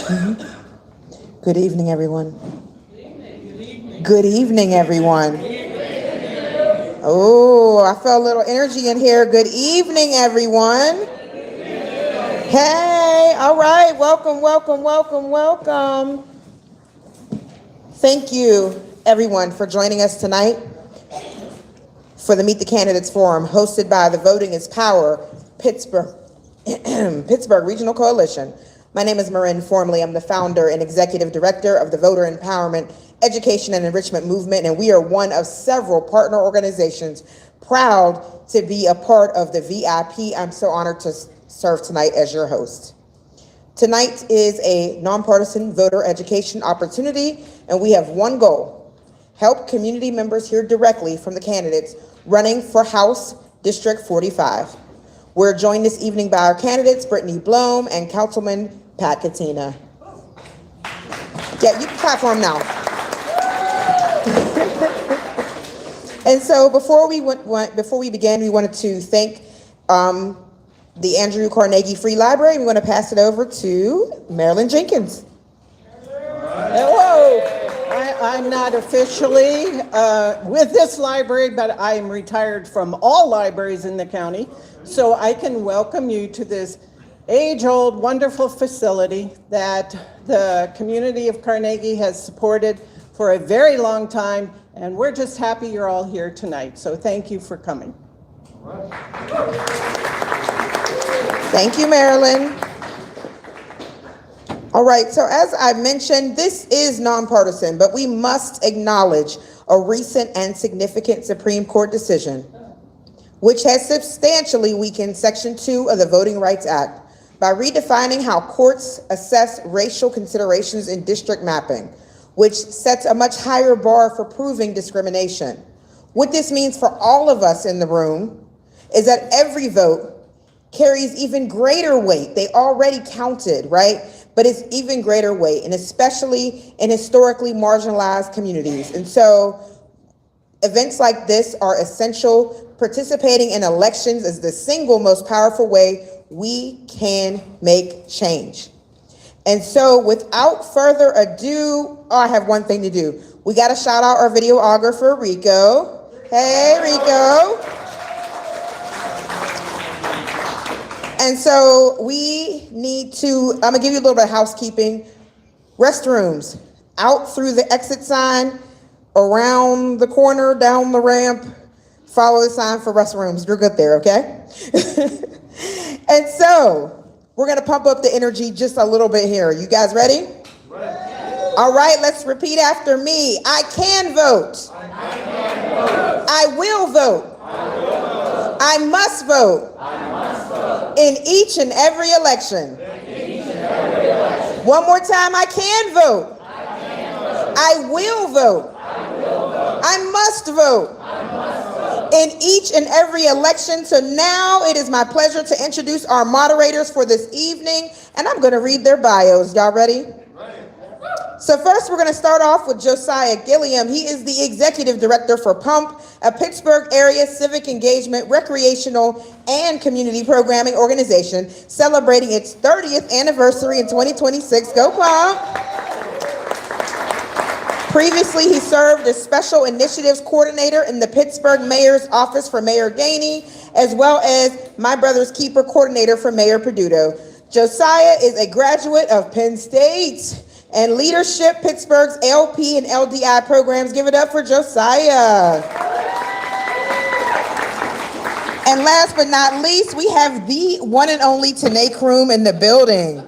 Good evening, everyone. Good evening, everyone. Oh, I felt a little energy in here. Good evening, everyone. Hey, all right. Welcome, welcome, welcome, welcome. Thank you, everyone, for joining us tonight for the Meet the Candidates Forum hosted by the Voting is Power Pittsburgh Pittsburgh Regional Coalition. My name is Marin Formley. I'm the founder and executive director of the Voter Empowerment, Education, and Enrichment Movement, and we are one of several partner organizations proud to be a part of the V.I.P. I'm so honored to serve tonight as your host. Tonight is a nonpartisan voter education opportunity, and we have one goal: help community members hear directly from the candidates running for House District 45. We're joined this evening by our candidates, Brittany Bloam and Councilman Pat Catena. Yeah, you can clap for them now. And so before we begin, we wanted to thank the Andrew Carnegie Free Library. We want to pass it over to Marilyn Jenkins. Hello. I'm not officially with this library, but I am retired from all libraries in the county. So I can welcome you to this age-old, wonderful facility that the community of Carnegie has supported for a very long time. And we're just happy you're all here tonight. So thank you for coming. Thank you, Marilyn. All right, so as I mentioned, this is nonpartisan, but we must acknowledge a recent and significant Supreme Court decision, which has substantially weakened Section 2 of the Voting Rights Act by redefining how courts assess racial considerations in district mapping, which sets a much higher bar for proving discrimination. What this means for all of us in the room is that every vote carries even greater weight. They already counted, right? But it's even greater weight, and especially in historically marginalized communities. And so events like this are essential. Participating in elections is the single most powerful way we can make change. And so without further ado, I have one thing to do. We got to shout out our videographer, Rico. Hey, Rico. And so we need to, I'm gonna give you a little bit of housekeeping. Restrooms, out through the exit sign, around the corner, down the ramp, follow the sign for restrooms. You're good there, okay? And so we're gonna pump up the energy just a little bit here. You guys ready? Ready. All right, let's repeat after me. I can vote. I can vote. I will vote. I will vote. I must vote. I must vote. In each and every election. One more time, I can vote. I can vote. I will vote. I will vote. I must vote. I must vote. In each and every election. So now it is my pleasure to introduce our moderators for this evening, and I'm going to read their bios. Y'all ready? So first, we're going to start off with Josiah Gilliam. He is the Executive Director for PUMP, a Pittsburgh area civic engagement, recreational, and community programming organization celebrating its 30th anniversary in 2026. Go PUMP! Previously, he served as Special Initiatives Coordinator in the Pittsburgh Mayor's Office for Mayor Gainey, as well as My Brother's Keeper Coordinator for Mayor Peduto. Josiah is a graduate of Penn State and Leadership Pittsburgh's LP and LDI programs. Give it up for Josiah. And last but not least, we have the one and only Tanae Kroom in the building.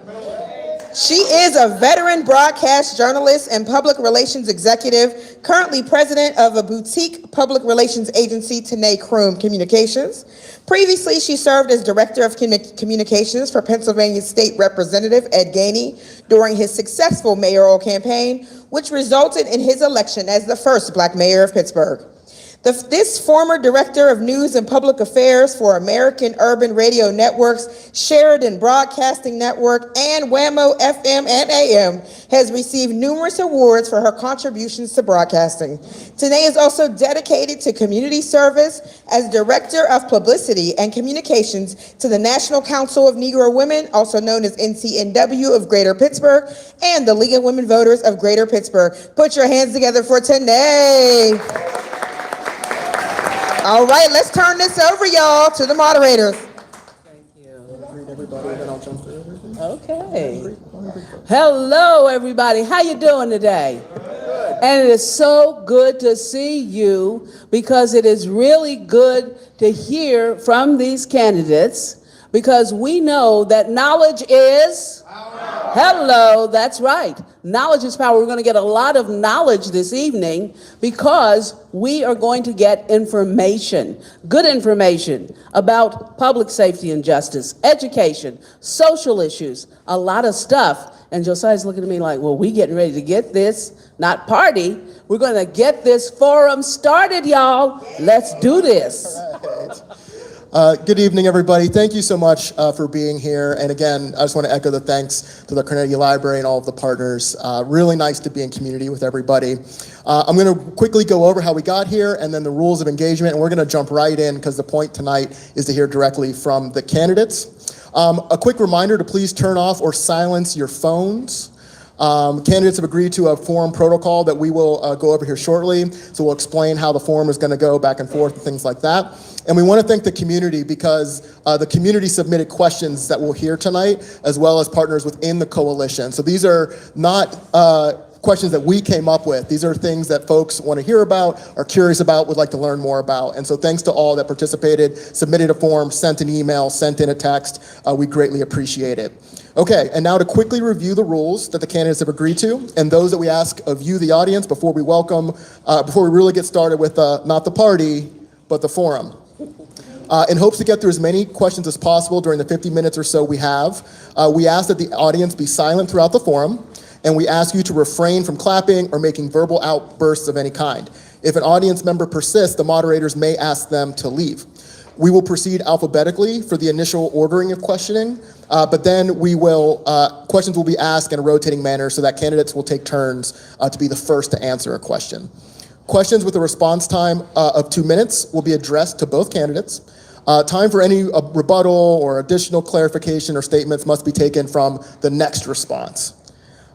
She is a veteran broadcast journalist and public relations executive, currently president of a boutique public relations agency, Tanae Kroom Communications. Previously, she served as director of communications for Pennsylvania State Representative Ed Gainey during his successful mayoral campaign, which resulted in his election as the first Black mayor of Pittsburgh. This former Director of News and Public Affairs for American Urban Radio Networks, Sheridan Broadcasting Network, and WAMO FM and AM has received numerous awards for her contributions to broadcasting. Tanae is also dedicated to community service as Director of Publicity and Communications to the National Council of Negro Women, also known as NCNW of Greater Pittsburgh, and the League of Women Voters of Greater Pittsburgh. Put your hands together for Tanae. All right, let's turn this over, y'all, to the moderators. Thank you. Greet everybody, then I'll jump through everything. Okay. Hello, everybody. How you doing today? Good. And it is so good to see you because it is really good to hear from these candidates because we know that knowledge is power. Hello, that's right. Knowledge is power. We're going to get a lot of knowledge this evening because we are going to get information, good information about public safety and justice, education, social issues, a lot of stuff. And Josiah's looking at me like, well, we getting ready to get this, not party. We're going to get this forum started, y'all. Let's do this. Good evening, everybody. Thank you so much for being here. And again, I just want to echo the thanks to the Carnegie Library and all of the partners. Really nice to be in community with everybody. I'm going to quickly go over how we got here and then the rules of engagement. And we're going to jump right in because the point tonight is to hear directly from the candidates. A quick reminder to please turn off or silence your phones. Candidates have agreed to a forum protocol that we will go over here shortly. So we'll explain how the forum is going to go back and forth and things like that. And we want to thank the community because the community submitted questions that we'll hear tonight, as well as partners within the coalition. So these are not questions that we came up with. These are things that folks want to hear about, are curious about, would like to learn more about. And so thanks to all that participated, submitted a form, sent an email, sent in a text. We greatly appreciate it. Okay, and now to quickly review the rules that the candidates have agreed to, and those that we ask of you, the audience, before we really get started with not the party, but the forum. In hopes to get through as many questions as possible during the 50 minutes or so we have, we ask that the audience be silent throughout the forum, and we ask you to refrain from clapping or making verbal outbursts of any kind. If an audience member persists, the moderators may ask them to leave. We will proceed alphabetically for the initial ordering of questioning, but then questions will be asked in a rotating manner so that candidates will take turns to be the first to answer a question. Questions with a response time of 2 minutes will be addressed to both candidates. Time for any rebuttal or additional clarification or statements must be taken from the next response.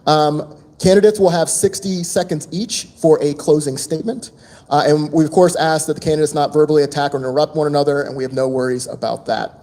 Candidates will have 60 seconds each for a closing statement. And we, of course, ask that the candidates not verbally attack or interrupt one another, and we have no worries about that.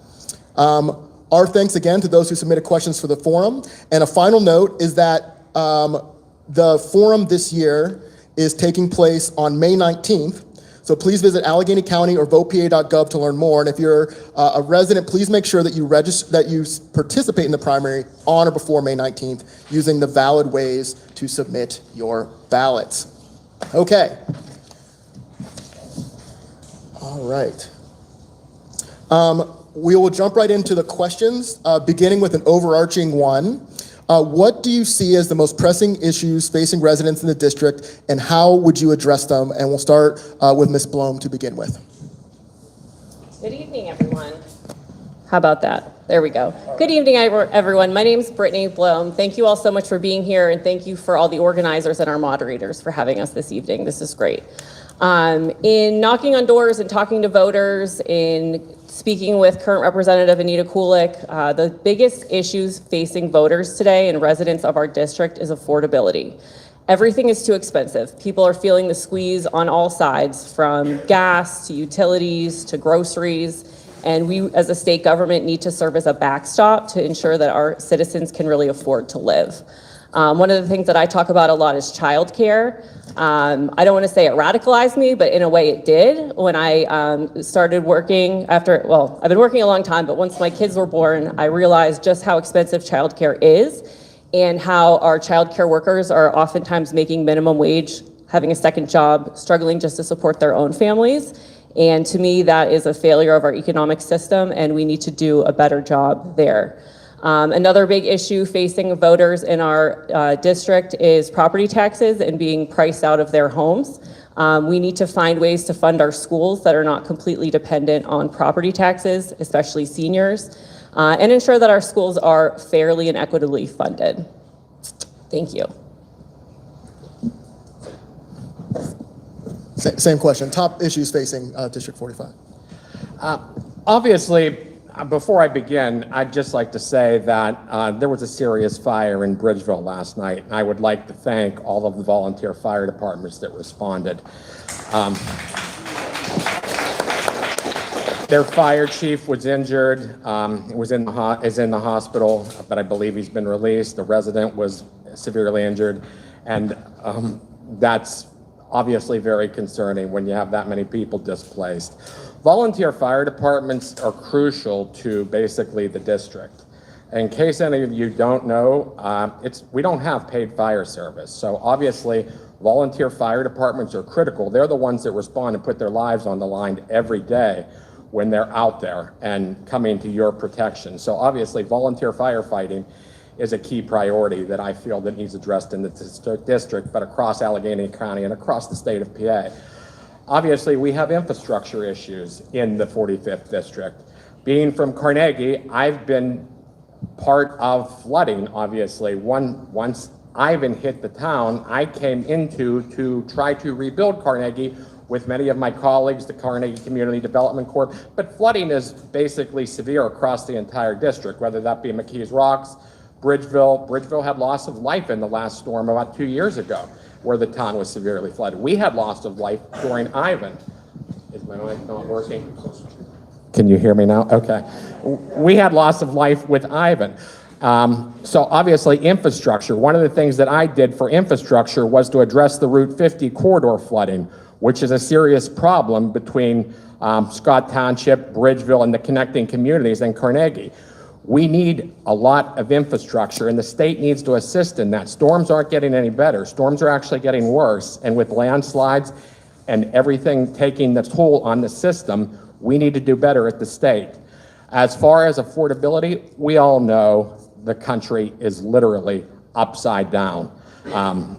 Our thanks again to those who submitted questions for the forum. And a final note is that the forum this year is taking place on May 19th. So please visit Allegheny County or votepa.gov to learn more. And if you're a resident, please make sure that you participate in the primary on or before May 19th using the valid ways to submit your ballots. Okay. All right. We will jump right into the questions, beginning with an overarching one. What do you see as the most pressing issues facing residents in the district, and how would you address them? And we'll start with Ms. Bloam to begin with. Good evening, everyone. How about that? There we go. Good evening, everyone. My name is Brittany Bloam. Thank you all so much for being here, and thank you for all the organizers and our moderators for having us this evening. This is great. In knocking on doors and talking to voters, in speaking with current Representative Anita Kulik, the biggest issues facing voters today and residents of our district is affordability. Everything is too expensive. People are feeling the squeeze on all sides, from gas to utilities to groceries. And we, as a state government, need to serve as a backstop to ensure that our citizens can really afford to live. One of the things that I talk about a lot is childcare. I don't want to say it radicalized me, but in a way it did. When I started working I've been working a long time, but once my kids were born, I realized just how expensive childcare is and how our childcare workers are oftentimes making minimum wage, having a second job, struggling just to support their own families. And to me, that is a failure of our economic system, and we need to do a better job there. Another big issue facing voters in our district is property taxes and being priced out of their homes. We need to find ways to fund our schools that are not completely dependent on property taxes, especially seniors, and ensure that our schools are fairly and equitably funded. Thank you. Same question. Top issues facing District 45. Obviously, before I begin, I'd just like to say that there was a serious fire in Bridgeville last night, and I would like to thank all of the volunteer fire departments that responded. Their fire chief was injured, is in the hospital, but I believe he's been released. The resident was severely injured, and that's obviously very concerning when you have that many people displaced. Volunteer fire departments are crucial to basically the district. In case any of you don't know, we don't have paid fire service. So obviously, volunteer fire departments are critical. They're the ones that respond and put their lives on the line every day when they're out there and coming to your protection. So obviously, volunteer firefighting is a key priority that I feel that needs addressed in the district, but across Allegheny County and across the state of PA. Obviously, we have infrastructure issues in the 45th district. Being from Carnegie, I've been part of flooding, obviously. Once Ivan hit the town, I came to try to rebuild Carnegie with many of my colleagues, the Carnegie Community Development Corp. But flooding is basically severe across the entire district, whether that be McKees Rocks, Bridgeville. Bridgeville had loss of life in the last storm about 2 years ago, where the town was severely flooded. We had loss of life during Ivan. Is my mic not working? Can you hear me now? Okay. We had loss of life with Ivan. So obviously infrastructure, one of the things that I did for infrastructure was to address the Route 50 corridor flooding, which is a serious problem between Scott Township, Bridgeville, and the connecting communities and Carnegie. We need a lot of infrastructure, and the state needs to assist in that. Storms aren't getting any better. Storms are actually getting worse, and with landslides and everything taking the toll on the system, we need to do better at the state. As far as affordability, we all know the country is literally upside down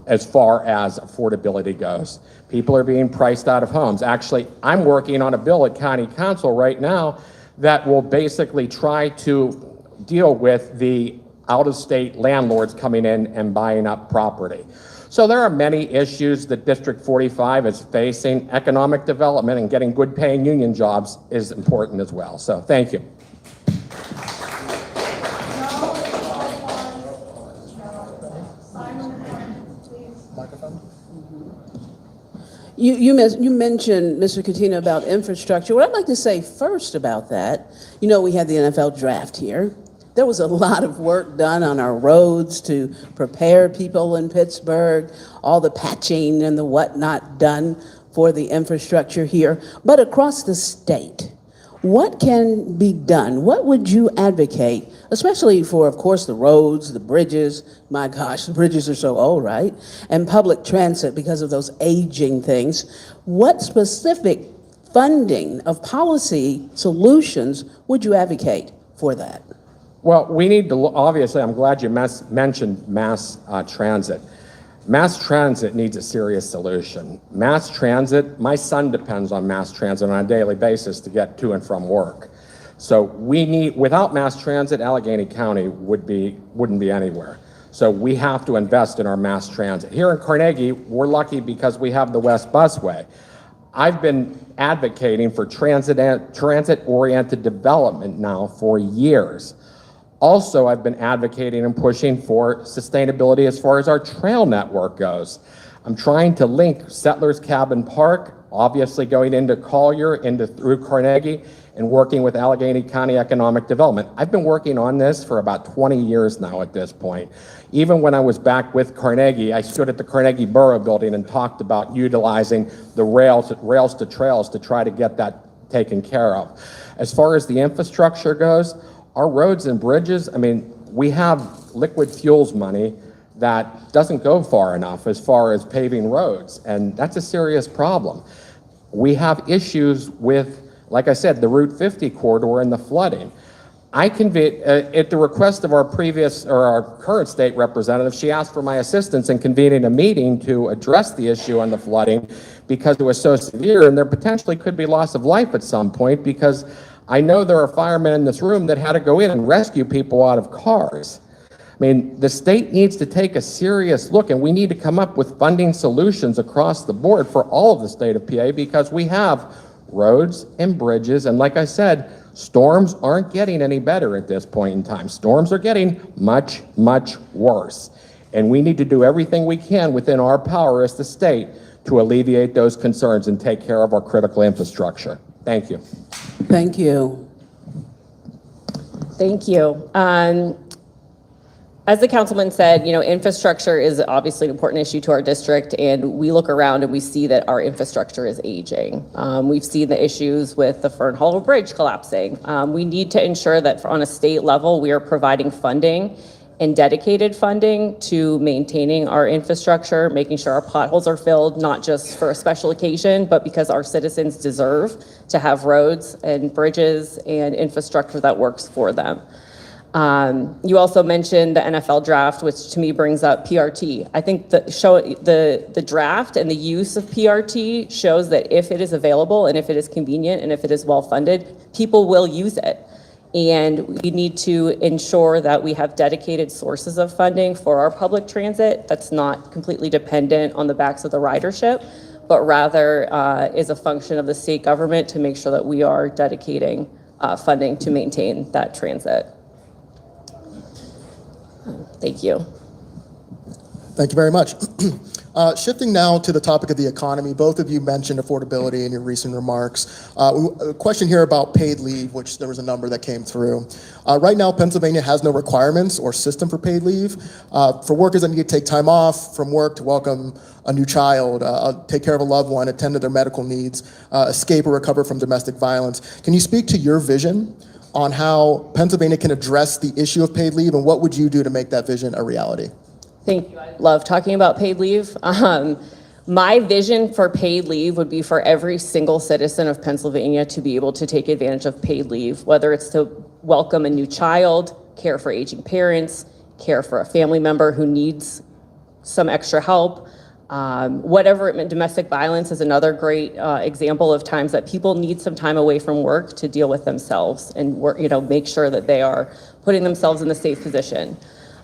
as far as affordability goes. People are being priced out of homes. Actually, I'm working on a bill at County Council right now that will basically try to deal with the out-of-state landlords coming in and buying up property. So there are many issues that District 45 is facing. Economic development and getting good paying union jobs is important as well. So thank you. You mentioned, Mr. Catena, about infrastructure. What I'd like to say first about that, we had the NFL draft here. There was a lot of work done on our roads to prepare people in Pittsburgh, all the patching and the whatnot done for the infrastructure here. But across the state, what can be done? What would you advocate, especially for, of course, the roads, the bridges? My gosh, the bridges are so old, right? And public transit because of those aging things. What specific funding of policy solutions would you advocate for that? Well, we need to, obviously, I'm glad you mentioned mass transit. Mass transit needs a serious solution. Mass transit, my son depends on mass transit on a daily basis to get to and from work. So without mass transit, Allegheny County wouldn't be anywhere. So we have to invest in our mass transit. Here in Carnegie, we're lucky because we have the West Busway. I've been advocating for transit-oriented development now for years. Also, I've been advocating and pushing for sustainability as far as our trail network goes. I'm trying to link Settlers Cabin Park, obviously going into Collier, through Carnegie, and working with Allegheny County Economic Development. I've been working on this for about 20 years now at this point. Even when I was back with Carnegie, I stood at the Carnegie Borough building and talked about utilizing the rails to trails to try to get that taken care of. As far as the infrastructure goes, our roads and bridges, we have liquid fuels money that doesn't go far enough as far as paving roads, and that's a serious problem. We have issues with, like I said, the Route 50 corridor and the flooding. At the request of our current state representative, she asked for my assistance in convening a meeting to address the issue on the flooding, because it was so severe, and there potentially could be loss of life at some point, because I know there are firemen in this room that had to go in and rescue people out of cars. I mean, the state needs to take a serious look, and we need to come up with funding solutions across the board for all of the state of PA, because we have roads and bridges, and like I said, storms aren't getting any better at this point in time. Storms are getting much, much worse. And we need to do everything we can within our power as the state to alleviate those concerns and take care of our critical infrastructure. Thank you. Thank you. Thank you. As the councilman said, infrastructure is obviously an important issue to our district, and we look around and we see that our infrastructure is aging. We've seen the issues with the Fern Hollow Bridge collapsing. We need to ensure that on a state level, we are providing funding and dedicated funding to maintaining our infrastructure, making sure our potholes are filled, not just for a special occasion, but because our citizens deserve to have roads and bridges and infrastructure that works for them. You also mentioned the NFL draft, which to me brings up PRT. I think the draft and the use of PRT shows that if it is available and if it is convenient and if it is well funded, people will use it. And we need to ensure that we have dedicated sources of funding for our public transit that's not completely dependent on the backs of the ridership, but rather is a function of the state government to make sure that we are dedicating funding to maintain that transit. Thank you. Thank you very much. Shifting now to the topic of the economy, both of you mentioned affordability in your recent remarks. A question here about paid leave, which there was a number that came through. Right now, Pennsylvania has no requirements or system for paid leave. For workers that need to take time off from work to welcome a new child, take care of a loved one, attend to their medical needs, escape or recover from domestic violence. Can you speak to your vision on how Pennsylvania can address the issue of paid leave, and what would you do to make that vision a reality? Thank you. I love talking about paid leave. My vision for paid leave would be for every single citizen of Pennsylvania to be able to take advantage of paid leave, whether it's to welcome a new child, care for aging parents, care for a family member who needs some extra help. Whatever, domestic violence is another great example of times that people need some time away from work to deal with themselves and work, make sure that they are putting themselves in a safe position.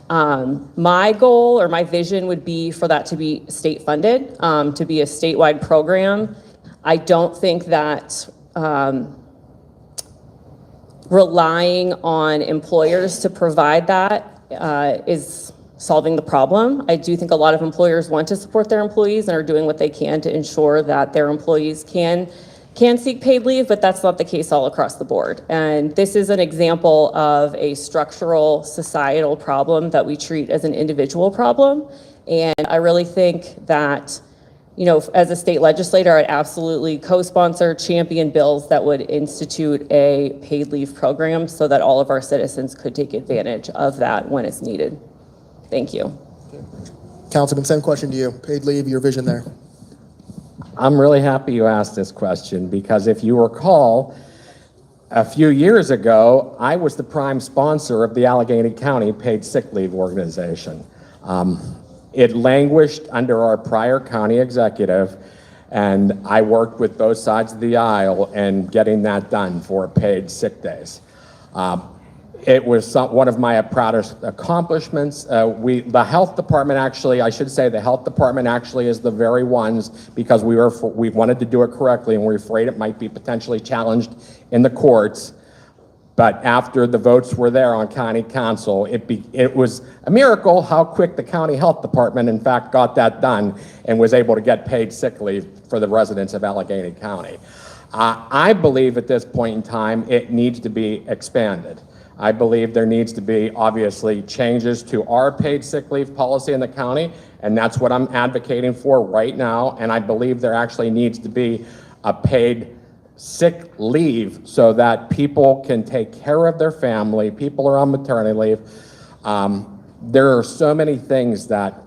My goal or my vision would be for that to be state funded, to be a statewide program. I don't think that relying on employers to provide that is solving the problem. I do think a lot of employers want to support their employees and are doing what they can to ensure that their employees can seek paid leave, but that's not the case all across the board. And this is an example of a structural societal problem that we treat as an individual problem. And I really think that, as a state legislator, I'd absolutely co-sponsor, champion bills that would institute a paid leave program so that all of our citizens could take advantage of that when it's needed. Thank you. Councilman, same question to you. Paid leave, your vision there. I'm really happy you asked this question, because if you recall, a few years ago, I was the prime sponsor of the Allegheny County Paid Sick Leave Organization. It languished under our prior county executive, and I worked with both sides of the aisle in getting that done for paid sick days. It was one of my proudest accomplishments. The health department actually, I should say the health department actually is the very ones, because we wanted to do it correctly and we're afraid it might be potentially challenged in the courts. But after the votes were there on county council, it was a miracle how quick the county health department in fact got that done and was able to get paid sick leave for the residents of Allegheny County. I believe at this point in time it needs to be expanded. I believe there needs to be, obviously, changes to our paid sick leave policy in the county, and that's what I'm advocating for right now. And I believe there actually needs to be a paid sick leave so that people can take care of their family, people are on maternity leave. There are so many things that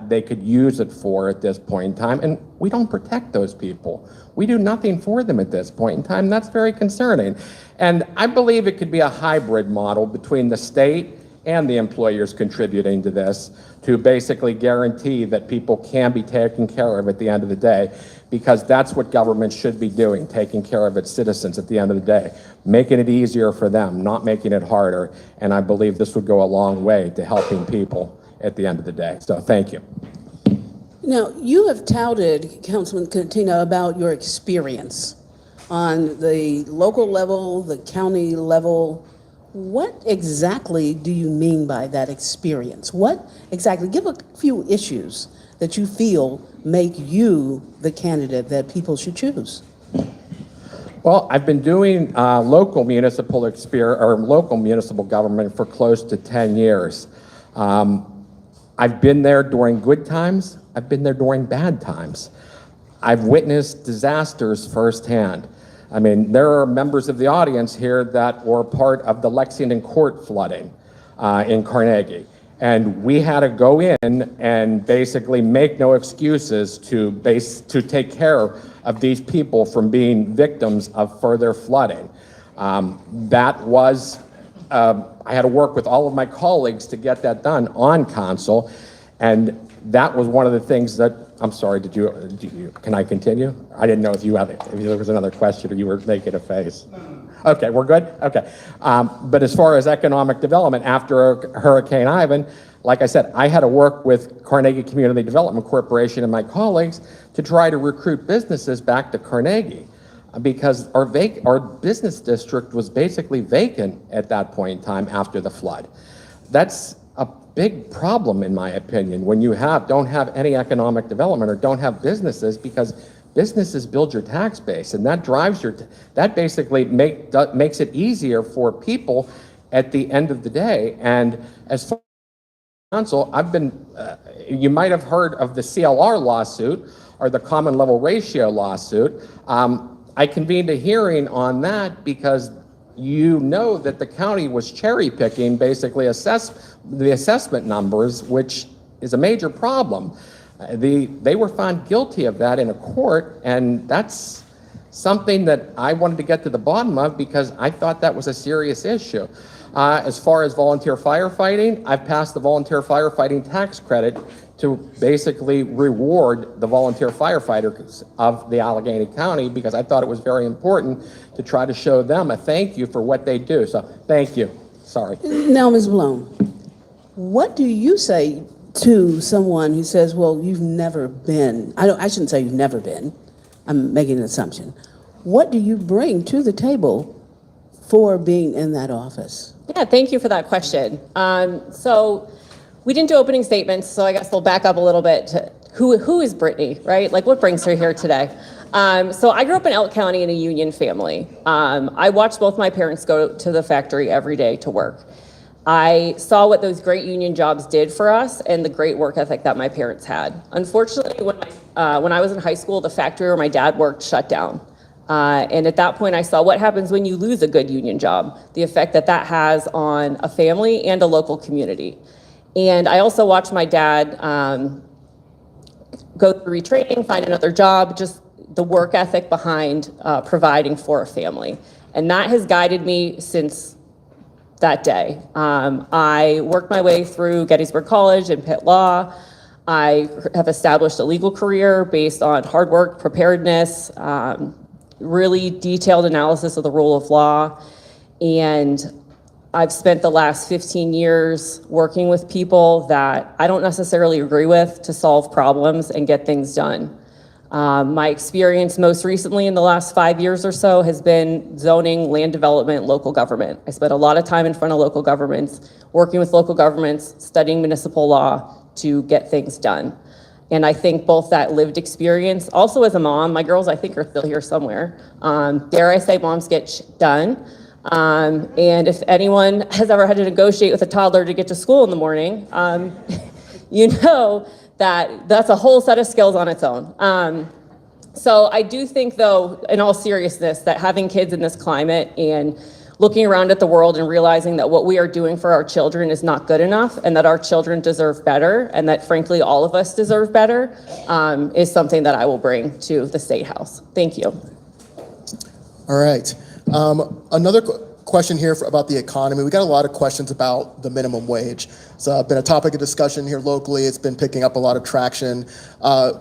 they could use it for at this point in time, and we don't protect those people. We do nothing for them at this point in time. That's very concerning. And I believe it could be a hybrid model between the state and the employers contributing to this to basically guarantee that people can be taken care of at the end of the day, because that's what government should be doing, taking care of its citizens at the end of the day, making it easier for them, not making it harder. And I believe this would go a long way to helping people at the end of the day. So thank you. Now, you have touted, Councilman Catena, about your experience on the local level, the county level. What exactly do you mean by that experience? What exactly? Give a few issues that you feel make you the candidate that people should choose. Well, I've been doing local municipal government for close to 10 years. I've been there during good times. I've been there during bad times. I've witnessed disasters firsthand. I mean, there are members of the audience here that were part of the Lexington court flooding in Carnegie. And we had to go in and basically make no excuses to take care of these people from being victims of further flooding. That was, I had to work with all of my colleagues to get that done on council. And that was one of the things that, I'm sorry, can I continue? I didn't know if there was another question or you were making a face. Okay, we're good? Okay. But as far as economic development, after Hurricane Ivan, like I said, I had to work with Carnegie Community Development Corporation and my colleagues to try to recruit businesses back to Carnegie, because our business district was basically vacant at that point in time after the flood. That's a big problem, in my opinion, when you don't have any economic development or don't have businesses, because businesses build your tax base, and that drives that basically makes it easier for people at the end of the day. And as far as council, I've been, you might have heard of the CLR lawsuit or the common level ratio lawsuit. I convened a hearing on that because you know that the county was cherry picking basically the assessment numbers, which is a major problem. They were found guilty of that in a court, and that's something that I wanted to get to the bottom of because I thought that was a serious issue. As far as volunteer firefighting, I've passed the volunteer firefighting tax credit to basically reward the volunteer firefighters of the Allegheny County, because I thought it was very important to try to show them a thank you for what they do. So thank you. Sorry. Now, Ms. Bloam, what do you say to someone who says, well, you've never been, I shouldn't say you've never been, I'm making an assumption. What do you bring to the table for being in that office? Yeah, thank you for that question. So we didn't do opening statements, so I guess we'll back up a little bit to who is Brittany, right? Like, what brings her here today? So I grew up in Elk County in a union family. I watched both my parents go to the factory every day to work. I saw what those great union jobs did for us and the great work ethic that my parents had. Unfortunately, when I was in high school, the factory where my dad worked shut down. And at that point, I saw what happens when you lose a good union job, the effect that that has on a family and a local community. And I also watched my dad go through retraining, find another job, just the work ethic behind providing for a family. And that has guided me since that day. I worked my way through Gettysburg College and Pitt Law. I have established a legal career based on hard work, preparedness, really detailed analysis of the rule of law. And I've spent the last 15 years working with people that I don't necessarily agree with to solve problems and get things done. My experience most recently in the last 5 years or so has been zoning, land development, local government. I spent a lot of time in front of local governments, working with local governments, studying municipal law to get things done. And I think both that lived experience, also as a mom, my girls I think are still here somewhere. Dare I say moms get done. And if anyone has ever had to negotiate with a toddler to get to school in the morning, you know that's a whole set of skills on its own. So I do think, though, in all seriousness, that having kids in this climate and looking around at the world and realizing that what we are doing for our children is not good enough, and that our children deserve better, and that frankly all of us deserve better, is something that I will bring to the State House. Thank you. All right. Another question here about the economy. We got a lot of questions about the minimum wage. It's been a topic of discussion here locally. It's been picking up a lot of traction.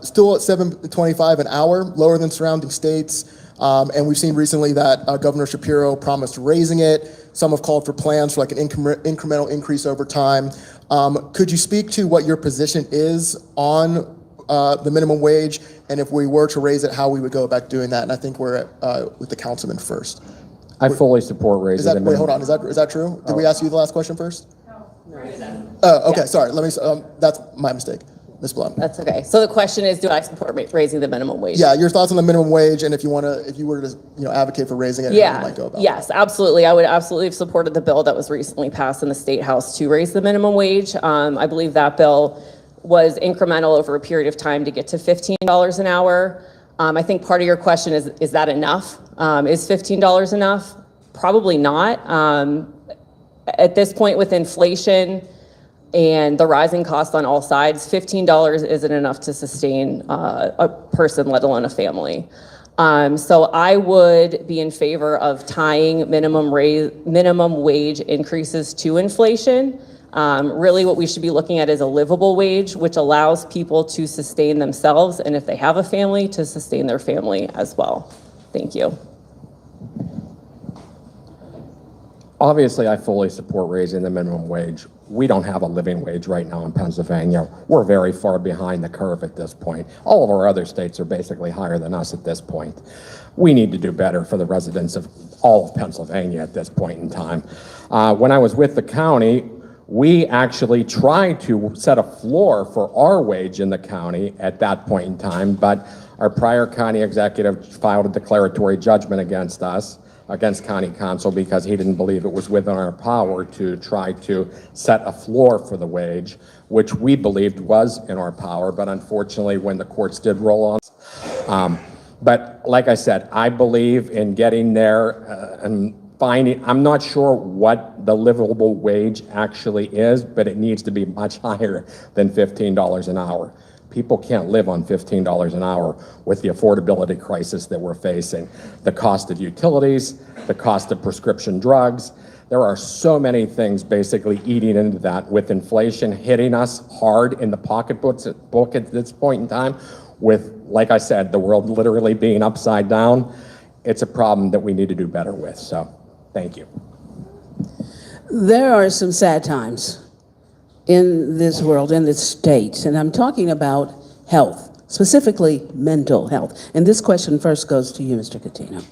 Still at $7.25 an hour, lower than surrounding states. And we've seen recently that Governor Shapiro promised raising it. Some have called for plans for like an incremental increase over time. Could you speak to what your position is on the minimum wage, and if we were to raise it, how we would go about doing that? And I think we're with the councilman first. I fully support raising the minimum. Wait, hold on. Is that true? Did we ask you the last question first? No. Oh, okay. Sorry. Let me. That's my mistake, Ms. Bloom. That's okay. So the question is, do I support raising the minimum wage? Yeah, your thoughts on the minimum wage, and if you were to, advocate for raising it, how you might go about it. Yes, absolutely. I would absolutely have supported the bill that was recently passed in the State House to raise the minimum wage. I believe that bill was incremental over a period of time to get to $15 an hour. I think part of your question is that enough? Is $15 enough? Probably not. At this point with inflation and the rising costs on all sides, $15 isn't enough to sustain a person, let alone a family. So I would be in favor of tying minimum wage increases to inflation. Really what we should be looking at is a livable wage, which allows people to sustain themselves, and if they have a family, to sustain their family as well. Thank you. Obviously, I fully support raising the minimum wage. We don't have a living wage right now in Pennsylvania. We're very far behind the curve at this point. All of our other states are basically higher than us at this point. We need to do better for the residents of all of Pennsylvania at this point in time. When I was with the county, we actually tried to set a floor for our wage in the county at that point in time, but our prior county executive filed a declaratory judgment against us, against county council, because he didn't believe it was within our power to try to set a floor for the wage, which we believed was in our power, but unfortunately when the courts did roll on us. But like I said, I believe in getting there and finding, I'm not sure what the livable wage actually is, but it needs to be much higher than $15 an hour. People can't live on $15 an hour with the affordability crisis that we're facing. The cost of utilities, the cost of prescription drugs. There are so many things basically eating into that, with inflation hitting us hard in the pocketbook at this point in time, with, like I said, the world literally being upside down. It's a problem that we need to do better with, so thank you. There are some sad times in this world, in this state, and I'm talking about health, specifically mental health. And this question first goes to you, Mr. Catena.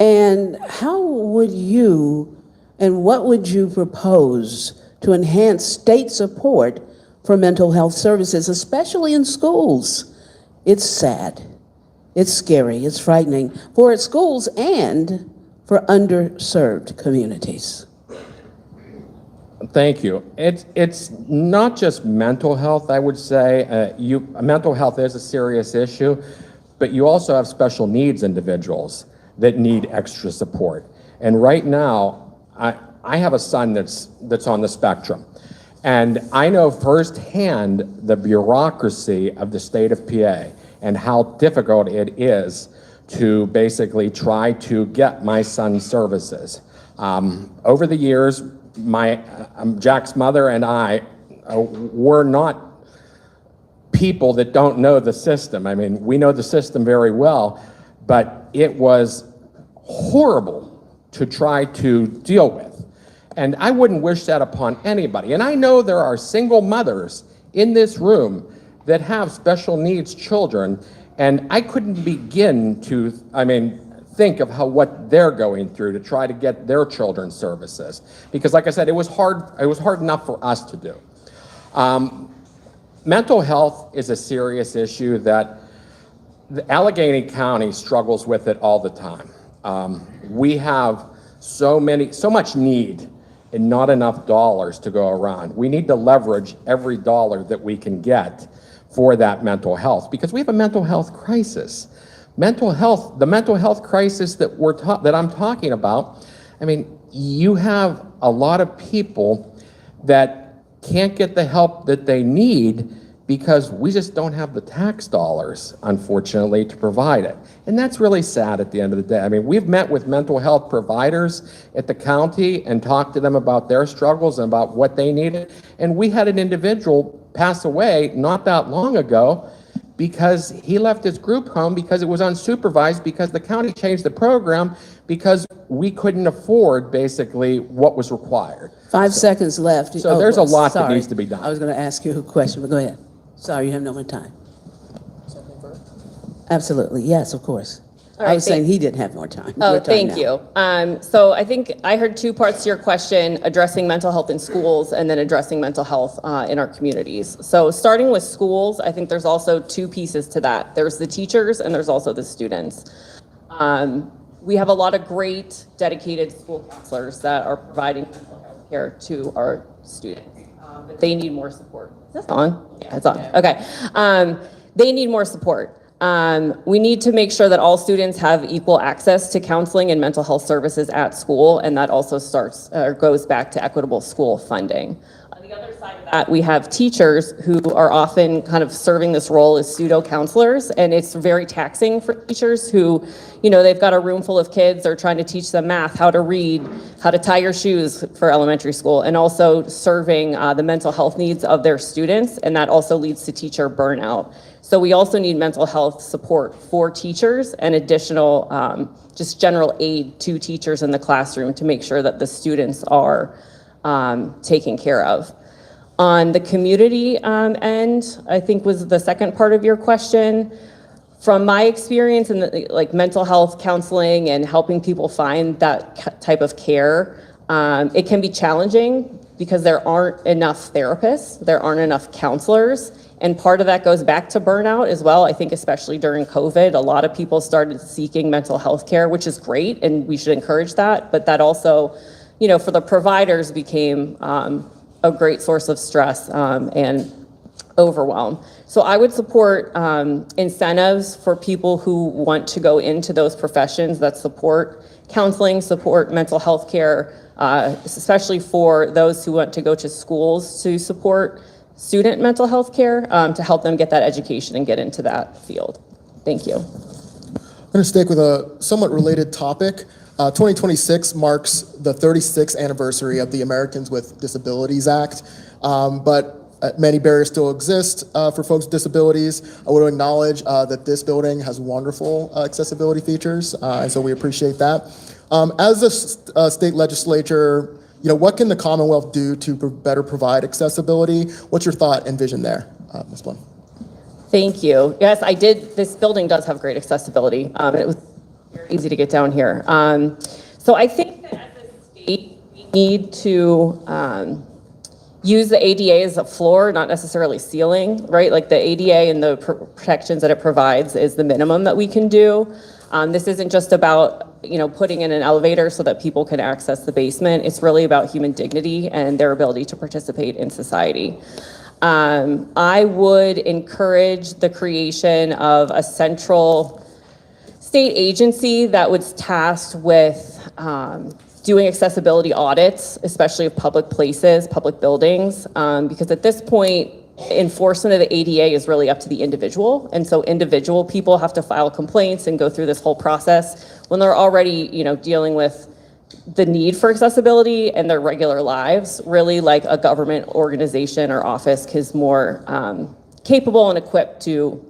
And how would you, and what would you propose to enhance state support for mental health services, especially in schools? It's sad, it's scary, it's frightening for schools and for underserved communities. Thank you. It's not just mental health, I would say. Mental health is a serious issue, but you also have special needs individuals that need extra support. And right now, I have a son that's on the spectrum. And I know firsthand the bureaucracy of the state of PA and how difficult it is to basically try to get my son's services. Over the years, Jack's mother and I were not people that don't know the system. I mean, we know the system very well, but it was horrible to try to deal with. And I wouldn't wish that upon anybody. And I know there are single mothers in this room that have special needs children, and I couldn't begin to, think of what they're going through to try to get their children's services. Because like I said, it was hard enough for us to do. Mental health is a serious issue that the Allegheny County struggles with it all the time. We have so much need and not enough dollars to go around. We need to leverage every dollar that we can get for that mental health, because we have a mental health crisis. The mental health crisis that I'm talking about, you have a lot of people that can't get the help that they need because we just don't have the tax dollars, unfortunately, to provide it. And that's really sad at the end of the day. I mean, we've met with mental health providers at the county and talked to them about their struggles and about what they needed. And we had an individual pass away not that long ago because he left his group home because it was unsupervised, because the county changed the program because we couldn't afford basically what was required. 5 seconds left. So there's a lot that needs to be done. I was going to ask you a question, but go ahead. Sorry, you have no more time. Absolutely, yes, of course. All I was right, saying he didn't have more time. Oh, Your time thank now. you. So I think I heard two parts to your question, addressing mental health in schools and then addressing mental health in our communities. So starting with schools, I think there's also two pieces to that. There's the teachers and there's also the students. We have a lot of great dedicated school counselors that are providing mental health care to our students, but they need more support. Is this on? Yeah, it's on. Okay. They need more support. We need to make sure that all students have equal access to counseling and mental health services at school, and that also starts or goes back to equitable school funding. On the other side of that, we have teachers who are often kind of serving this role as pseudo counselors, and it's very taxing for teachers who, you know, they've got a room full of kids, they're trying to teach them math, how to read, how to tie your shoes for elementary school, and also serving the mental health needs of their students, and that also leads to teacher burnout. So we also need mental health support for teachers and additional just general aid to teachers in the classroom to make sure that the students are taken care of. On the community end, I think was the second part of your question. From my experience in the, like mental health counseling and helping people find that type of care, it can be challenging because there aren't enough therapists, there aren't enough counselors, and part of that goes back to burnout as well. I think especially during COVID, a lot of people started seeking mental health care, which is great, and we should encourage that, but that also, you know, for the providers became a great source of stress and overwhelm. So I would support incentives for people who want to go into those professions that support counseling, support mental health care, especially for those who want to go to schools to support student mental health care to help them get that education and get into that field. Thank you. I'm going to stick with a somewhat related topic. 2026 marks the 36th anniversary of the Americans with Disabilities Act, but many barriers still exist for folks with disabilities. I want to acknowledge that this building has wonderful accessibility features, and so we appreciate that. As a state legislature, you know, what can the Commonwealth do to better provide accessibility? What's your thought and vision there, Ms. Bloom? Thank you. Yes, I did. This building does have great accessibility. It was very easy to get down here. So I think that as a state, we need to use the ADA as a floor, not necessarily ceiling, right? Like the ADA and the protections that it provides is the minimum that we can do. This isn't just about, you know, putting in an elevator so that people can access the basement. It's really about human dignity and their ability to participate in society. I would encourage the creation of a central state agency that was tasked with doing accessibility audits, especially of public places, public buildings, because at this point, enforcement of the ADA is really up to the individual. And so individual people have to file complaints and go through this whole process when they're already, you know, dealing with the need for accessibility in their regular lives. Really, like a government organization or office is more capable and equipped to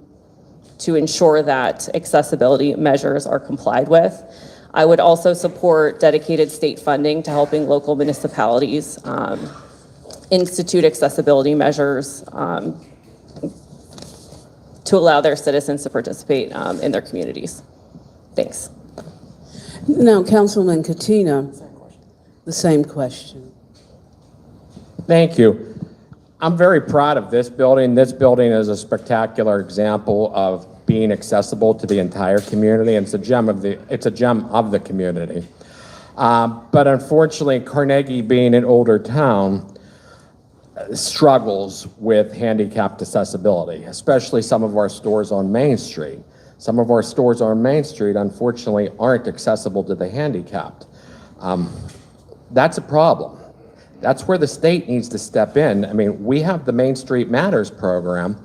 ensure that accessibility measures are complied with. I would also support dedicated state funding to helping local municipalities institute accessibility measures to allow their citizens to participate in their communities. Thanks. Now, Councilman Catena, the same question. Thank you. I'm very proud of this building. This building is a spectacular example of being accessible to the entire community, and it's a gem of the community. But unfortunately, Carnegie, being an older town, struggles with handicapped accessibility, especially some of our stores on Main Street. Some of our stores on Main Street, unfortunately, aren't accessible to the handicapped. That's a problem. That's where the state needs to step in. I mean, we have the Main Street Matters program.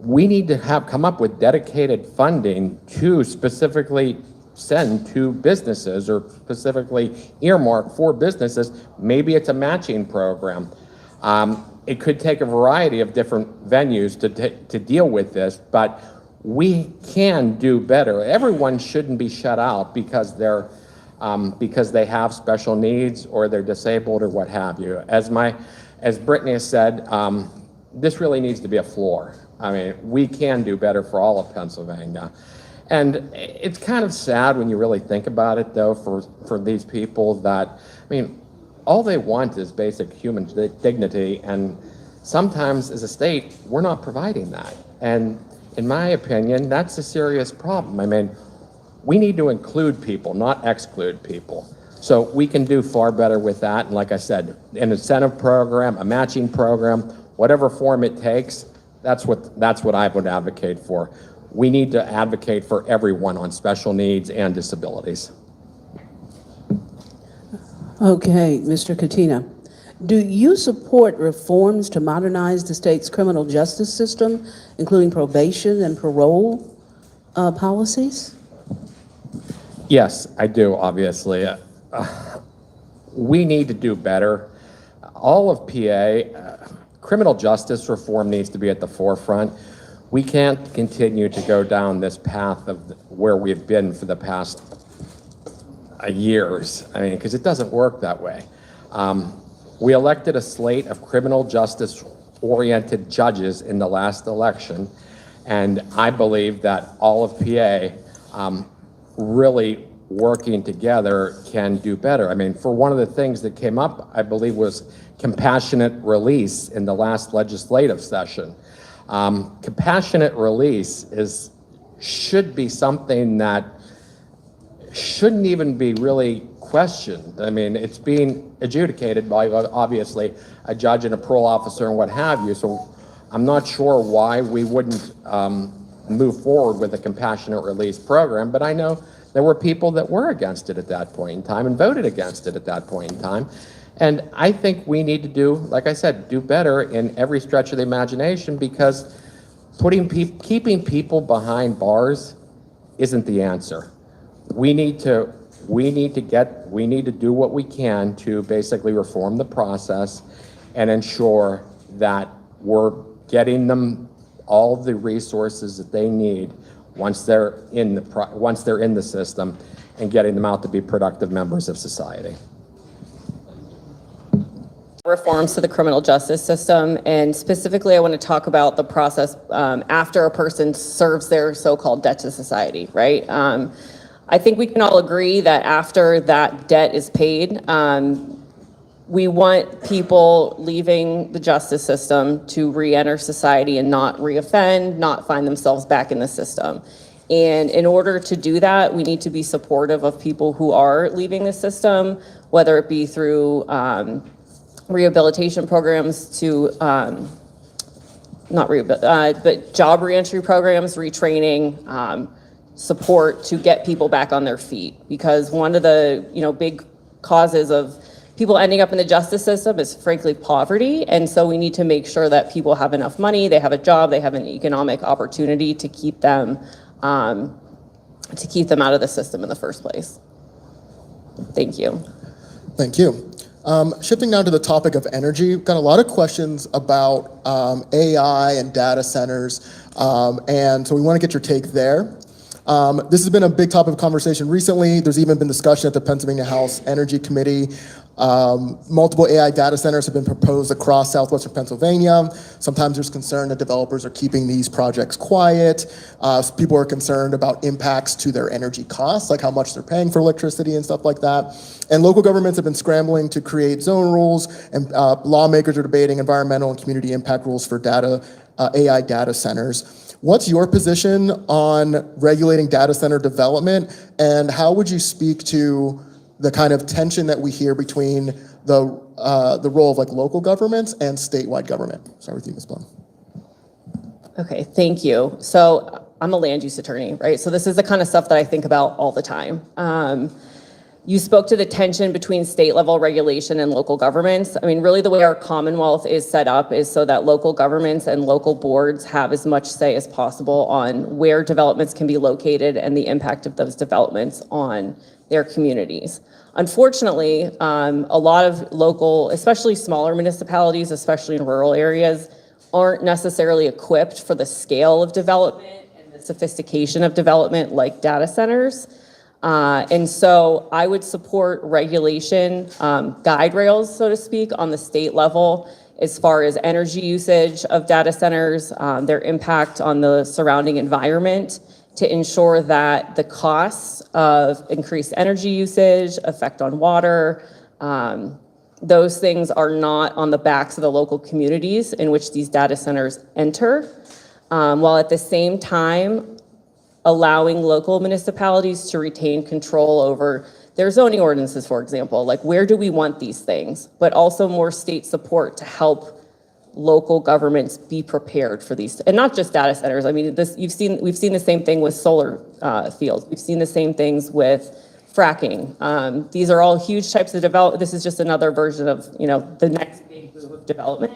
We need to come up with dedicated funding to specifically send to businesses or specifically earmark for businesses. Maybe it's a matching program. It could take a variety of different venues to deal with this, but we can do better. Everyone shouldn't be shut out because they have special needs or they're disabled or what have you. As Brittany has said, this really needs to be a floor. I mean, we can do better for all of Pennsylvania. And it's kind of sad when you really think about it, though, for these people that, I mean, all they want is basic human dignity, and sometimes as a state, we're not providing that. And in my opinion, that's a serious problem. I mean, we need to include people, not exclude people. So we can do far better with that. And like I said, an incentive program, a matching program, whatever form it takes, that's what I would advocate for. We need to advocate for everyone on special needs and disabilities. Okay, Mr. Catena, do you support reforms to modernize the state's criminal justice system, including probation and parole policies? Yes, I do, obviously. We need to do better. All of PA, criminal justice reform needs to be at the forefront. We can't continue to go down this path of where we've been for the past years. I mean, because it doesn't work that way. We elected a slate of criminal justice-oriented judges in the last election, and I believe that all of PA really working together can do better. I mean, for one of the things that came up, I believe, was compassionate release in the last legislative session. Compassionate release should be something that shouldn't even be really questioned. I mean, it's being adjudicated by, obviously, a judge and a parole officer and what have you, so I'm not sure why we wouldn't move forward with a compassionate release program, but I know there were people that were against it at that point in time and voted against it at that point in time. And I think we need to do, like I said, do better in every stretch of the imagination, because keeping people behind bars isn't the answer. We need to do what we can to basically reform the process and ensure that we're getting them all the resources that they need once they're in the system, and getting them out to be productive members of society. Reforms to the criminal justice system, and specifically I want to talk about the process after a person serves their so-called debt to society, right? I think we can all agree that after that debt is paid, we want people leaving the justice system to re-enter society and not reoffend, not find themselves back in the system. And in order to do that, we need to be supportive of people who are leaving the system, whether it be through rehabilitation programs to, but job reentry programs, retraining, support to get people back on their feet. Because one of the big causes of people ending up in the justice system is frankly poverty. And so we need to make sure that people have enough money, they have a job, they have an economic opportunity to keep them out of the system in the first place. Thank you. Thank you. Shifting now to the topic of energy, we've got a lot of questions about AI and data centers, and so we want to get your take there. This has been a big topic of conversation recently. There's even been discussion at the Pennsylvania House Energy Committee. Multiple AI data centers have been proposed across southwestern Pennsylvania. Sometimes there's concern that developers are keeping these projects quiet. People are concerned about impacts to their energy costs, like how much they're paying for electricity and stuff like that. And local governments have been scrambling to create zone rules, and lawmakers are debating environmental and community impact rules for AI data centers. What's your position on regulating data center development, and how would you speak to the kind of tension that we hear between the role of local governments and statewide government? Start with you, Ms. Bloam. Okay, thank you. So I'm a land use attorney, right? So this is the kind of stuff that I think about all the time. You spoke to the tension between state level regulation and local governments. I mean, really the way our Commonwealth is set up is so that local governments and local boards have as much say as possible on where developments can be located and the impact of those developments on their communities. Unfortunately, a lot of local, especially smaller municipalities, especially in rural areas, aren't necessarily equipped for the scale of development and the sophistication of development like data centers. And so I would support regulation, guide rails, so to speak, on the state level as far as energy usage of data centers, their impact on the surrounding environment, to ensure that the costs of increased energy usage, effect on water, those things are not on the backs of the local communities in which these data centers enter, while at the same time allowing local municipalities to retain control over their zoning ordinances, for example, like where do we want these things, but also more state support to help local governments be prepared for these, and not just data centers. I mean, we've seen the same thing with solar fields. We've seen the same things with fracking. These are all huge types of development. This is just another version of, the next big move of development,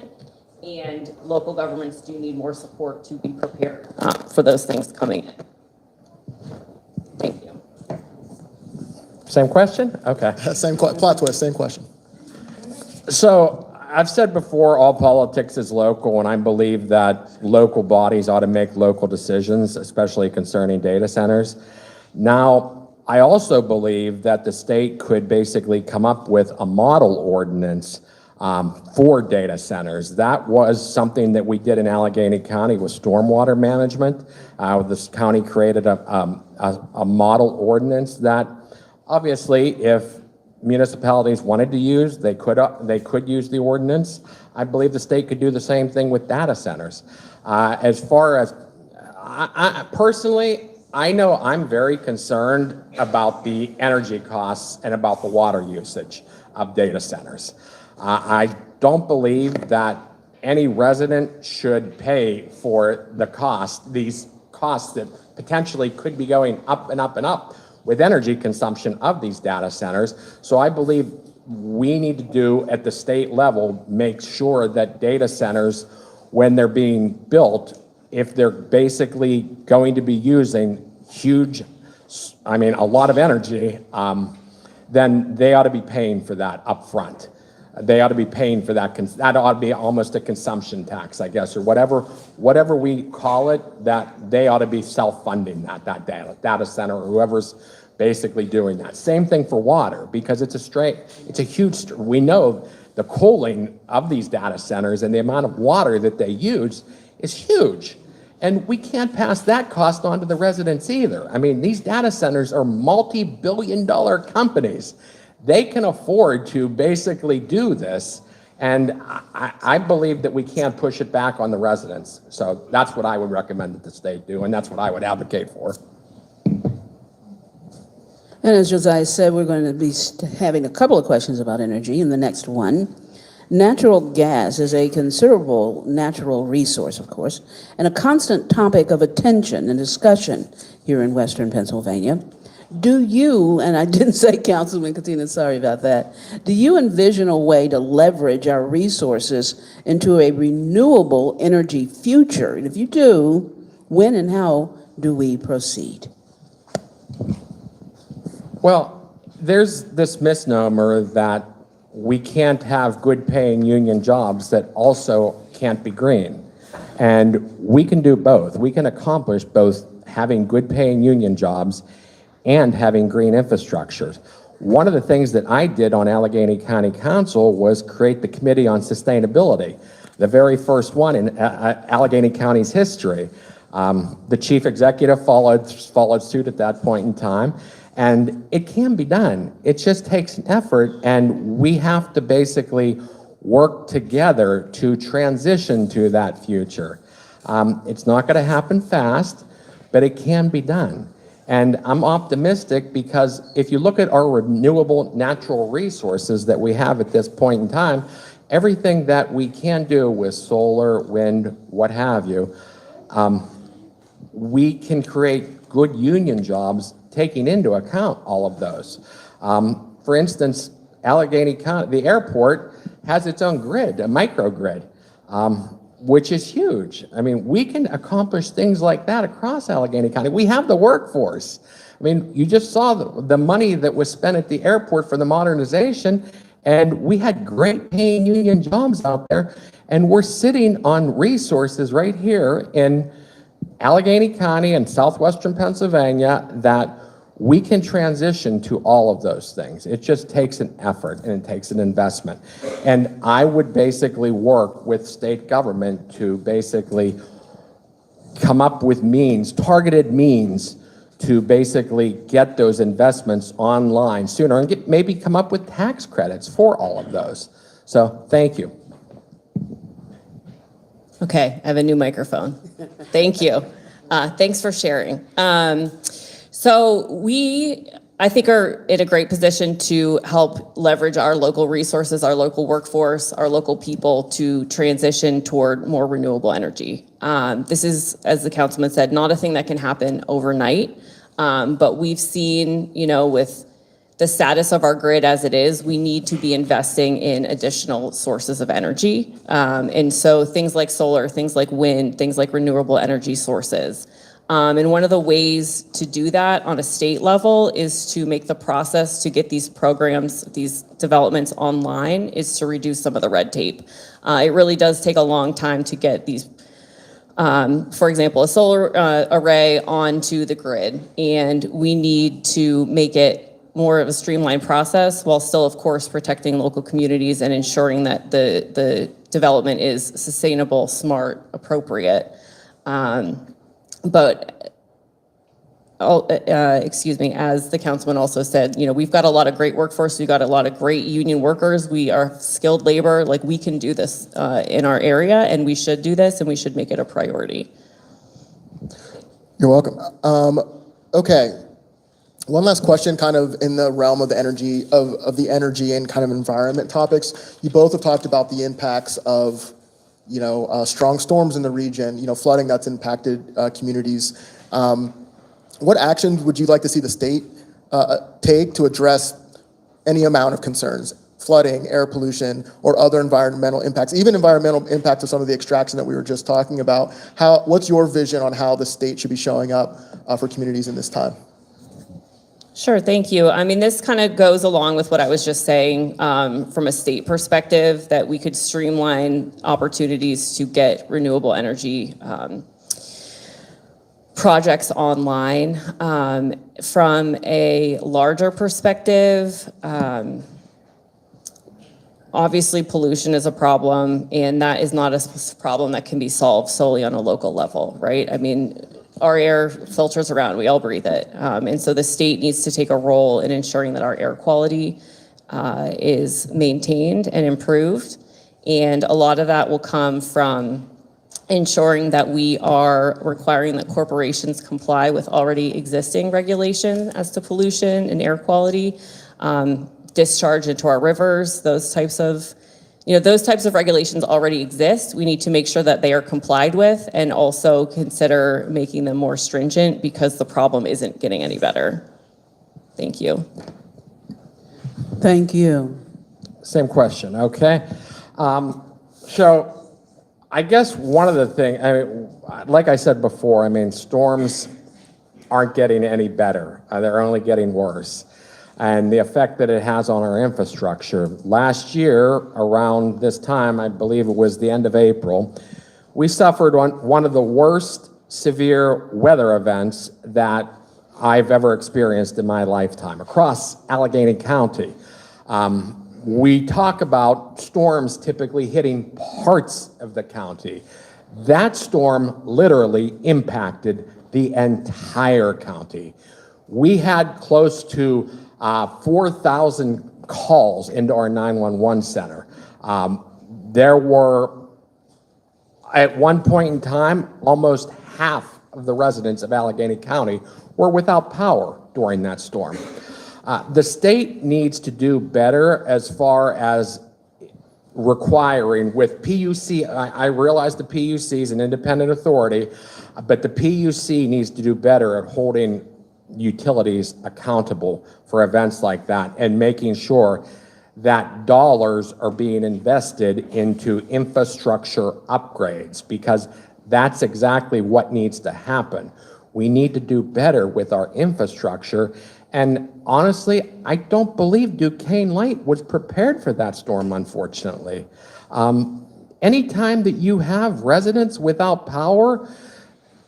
and local governments do need more support to be prepared for those things coming in. Thank you. Same question? Okay. Plot twist, same question. So I've said before, all politics is local, and I believe that local bodies ought to make local decisions, especially concerning data centers. Now, I also believe that the state could basically come up with a model ordinance for data centers. That was something that we did in Allegheny County with stormwater management. This county created a model ordinance that obviously, if municipalities wanted to use, they could use the ordinance. I believe the state could do the same thing with data centers. As far as, I personally, I know I'm very concerned about the energy costs and about the water usage of data centers. I don't believe that any resident should pay for these costs that potentially could be going up and up and up with energy consumption of these data centers. So I believe we need to do at the state level, make sure that data centers, when they're being built, if they're basically going to be using a lot of energy, then they ought to be paying for that up front. They ought to be paying for that. That ought to be almost a consumption tax, I guess, or whatever we call it, that they ought to be self-funding that data center, or whoever's basically doing that. Same thing for water, because we know the cooling of these data centers and the amount of water that they use is huge. And we can't pass that cost on to the residents either. I mean, these data centers are multi-billion-dollar companies. They can afford to basically do this, and I believe that we can't push it back on the residents. So that's what I would recommend that the state do, and that's what I would advocate for. And as Josiah said, we're going to be having a couple of questions about energy in the next one. Natural gas is a considerable natural resource, of course, and a constant topic of attention and discussion here in Western Pennsylvania. Do you, and I didn't say Councilman Catena, sorry about that, do you envision a way to leverage our resources into a renewable energy future? And if you do, when and how do we proceed? Well, there's this misnomer that we can't have good paying union jobs that also can't be green. And we can do both. We can accomplish both having good paying union jobs and having green infrastructure. One of the things that I did on Allegheny County Council was create the Committee on Sustainability, the very first one in Allegheny County's history. The chief executive followed suit at that point in time, and it can be done. It just takes an effort, and we have to basically work together to transition to that future. It's not going to happen fast, but it can be done. And I'm optimistic because if you look at our renewable natural resources that we have at this point in time, everything that we can do with solar, wind, what have you, we can create good union jobs taking into account all of those. For instance, Allegheny County, the airport has its own grid, a microgrid, which is huge. I mean, we can accomplish things like that across Allegheny County. We have the workforce. I mean, you just saw the money that was spent at the airport for the modernization, and we had great paying union jobs out there, and we're sitting on resources right here in Allegheny County and southwestern Pennsylvania that we can transition to all of those things. It just takes an effort and it takes an investment. And I would basically work with state government to basically come up with means, targeted means, to basically get those investments online sooner and maybe come up with tax credits for all of those. So thank you. Okay, I have a new microphone. Thank you. Thanks for sharing. So we, I think, are in a great position to help leverage our local resources, our local workforce, our local people to transition toward more renewable energy. This is, as the councilman said, not a thing that can happen overnight, but we've seen, you know, with the status of our grid as it is, we need to be investing in additional sources of energy. And so things like solar, things like wind, things like renewable energy sources. And one of the ways to do that on a state level is to make the process to get these programs, these developments online, is to reduce some of the red tape. It really does take a long time to get these, for example, a solar array onto the grid, and we need to make it more of a streamlined process while still, of course, protecting local communities and ensuring that the development is sustainable, smart, appropriate. But excuse me, as the councilman also said, you know, we've got a lot of great workforce. We've got a lot of great union workers. We are skilled labor. Like, we can do this in our area, and we should do this, and we should make it a priority. You're welcome. Okay. One last question, kind of in the realm of the energy, of the energy and kind of environment topics. You both have talked about the impacts of, you know, strong storms in the region, you know, flooding that's impacted communities. What actions would you like to see the state take to address any amount of concerns? Flooding, air pollution, or other environmental impacts, even environmental impacts of some of the extraction that we were just talking about. What's your vision on how the state should be showing up for communities in this time? Sure, thank you. I mean, this kind of goes along with what I was just saying from a state perspective, that we could streamline opportunities to get renewable energy projects online. From a larger perspective, obviously pollution is a problem, and that is not a problem that can be solved solely on a local level, right? I mean, our air filters around, we all breathe it. And so the state needs to take a role in ensuring that our air quality is maintained and improved. And a lot of that will come from ensuring that we are requiring that corporations comply with already existing regulation as to pollution and air quality, discharge into our rivers, those types of regulations already exist. We need to make sure that they are complied with, and also consider making them more stringent, because the problem isn't getting any better. Thank you. Thank you. Same question, okay? So I guess one of the things, I mean, like I said before, I mean, storms aren't getting any better. They're only getting worse. And the effect that it has on our infrastructure. Last year, around this time, I believe it was the end of April, we suffered one of the worst severe weather events that I've ever experienced in my lifetime across Allegheny County. We talk about storms typically hitting parts of the county. That storm literally impacted the entire county. We had close to 4,000 calls into our 911 center. There were, at one point in time, almost half of the residents of Allegheny County were without power during that storm. The state needs to do better as far as requiring with PUC. I realize the PUC is an independent authority, but the PUC needs to do better at holding utilities accountable for events like that and making sure that dollars are being invested into infrastructure upgrades, because that's exactly what needs to happen. We need to do better with our infrastructure. And honestly, I don't believe Duquesne Light was prepared for that storm, unfortunately. Anytime that you have residents without power,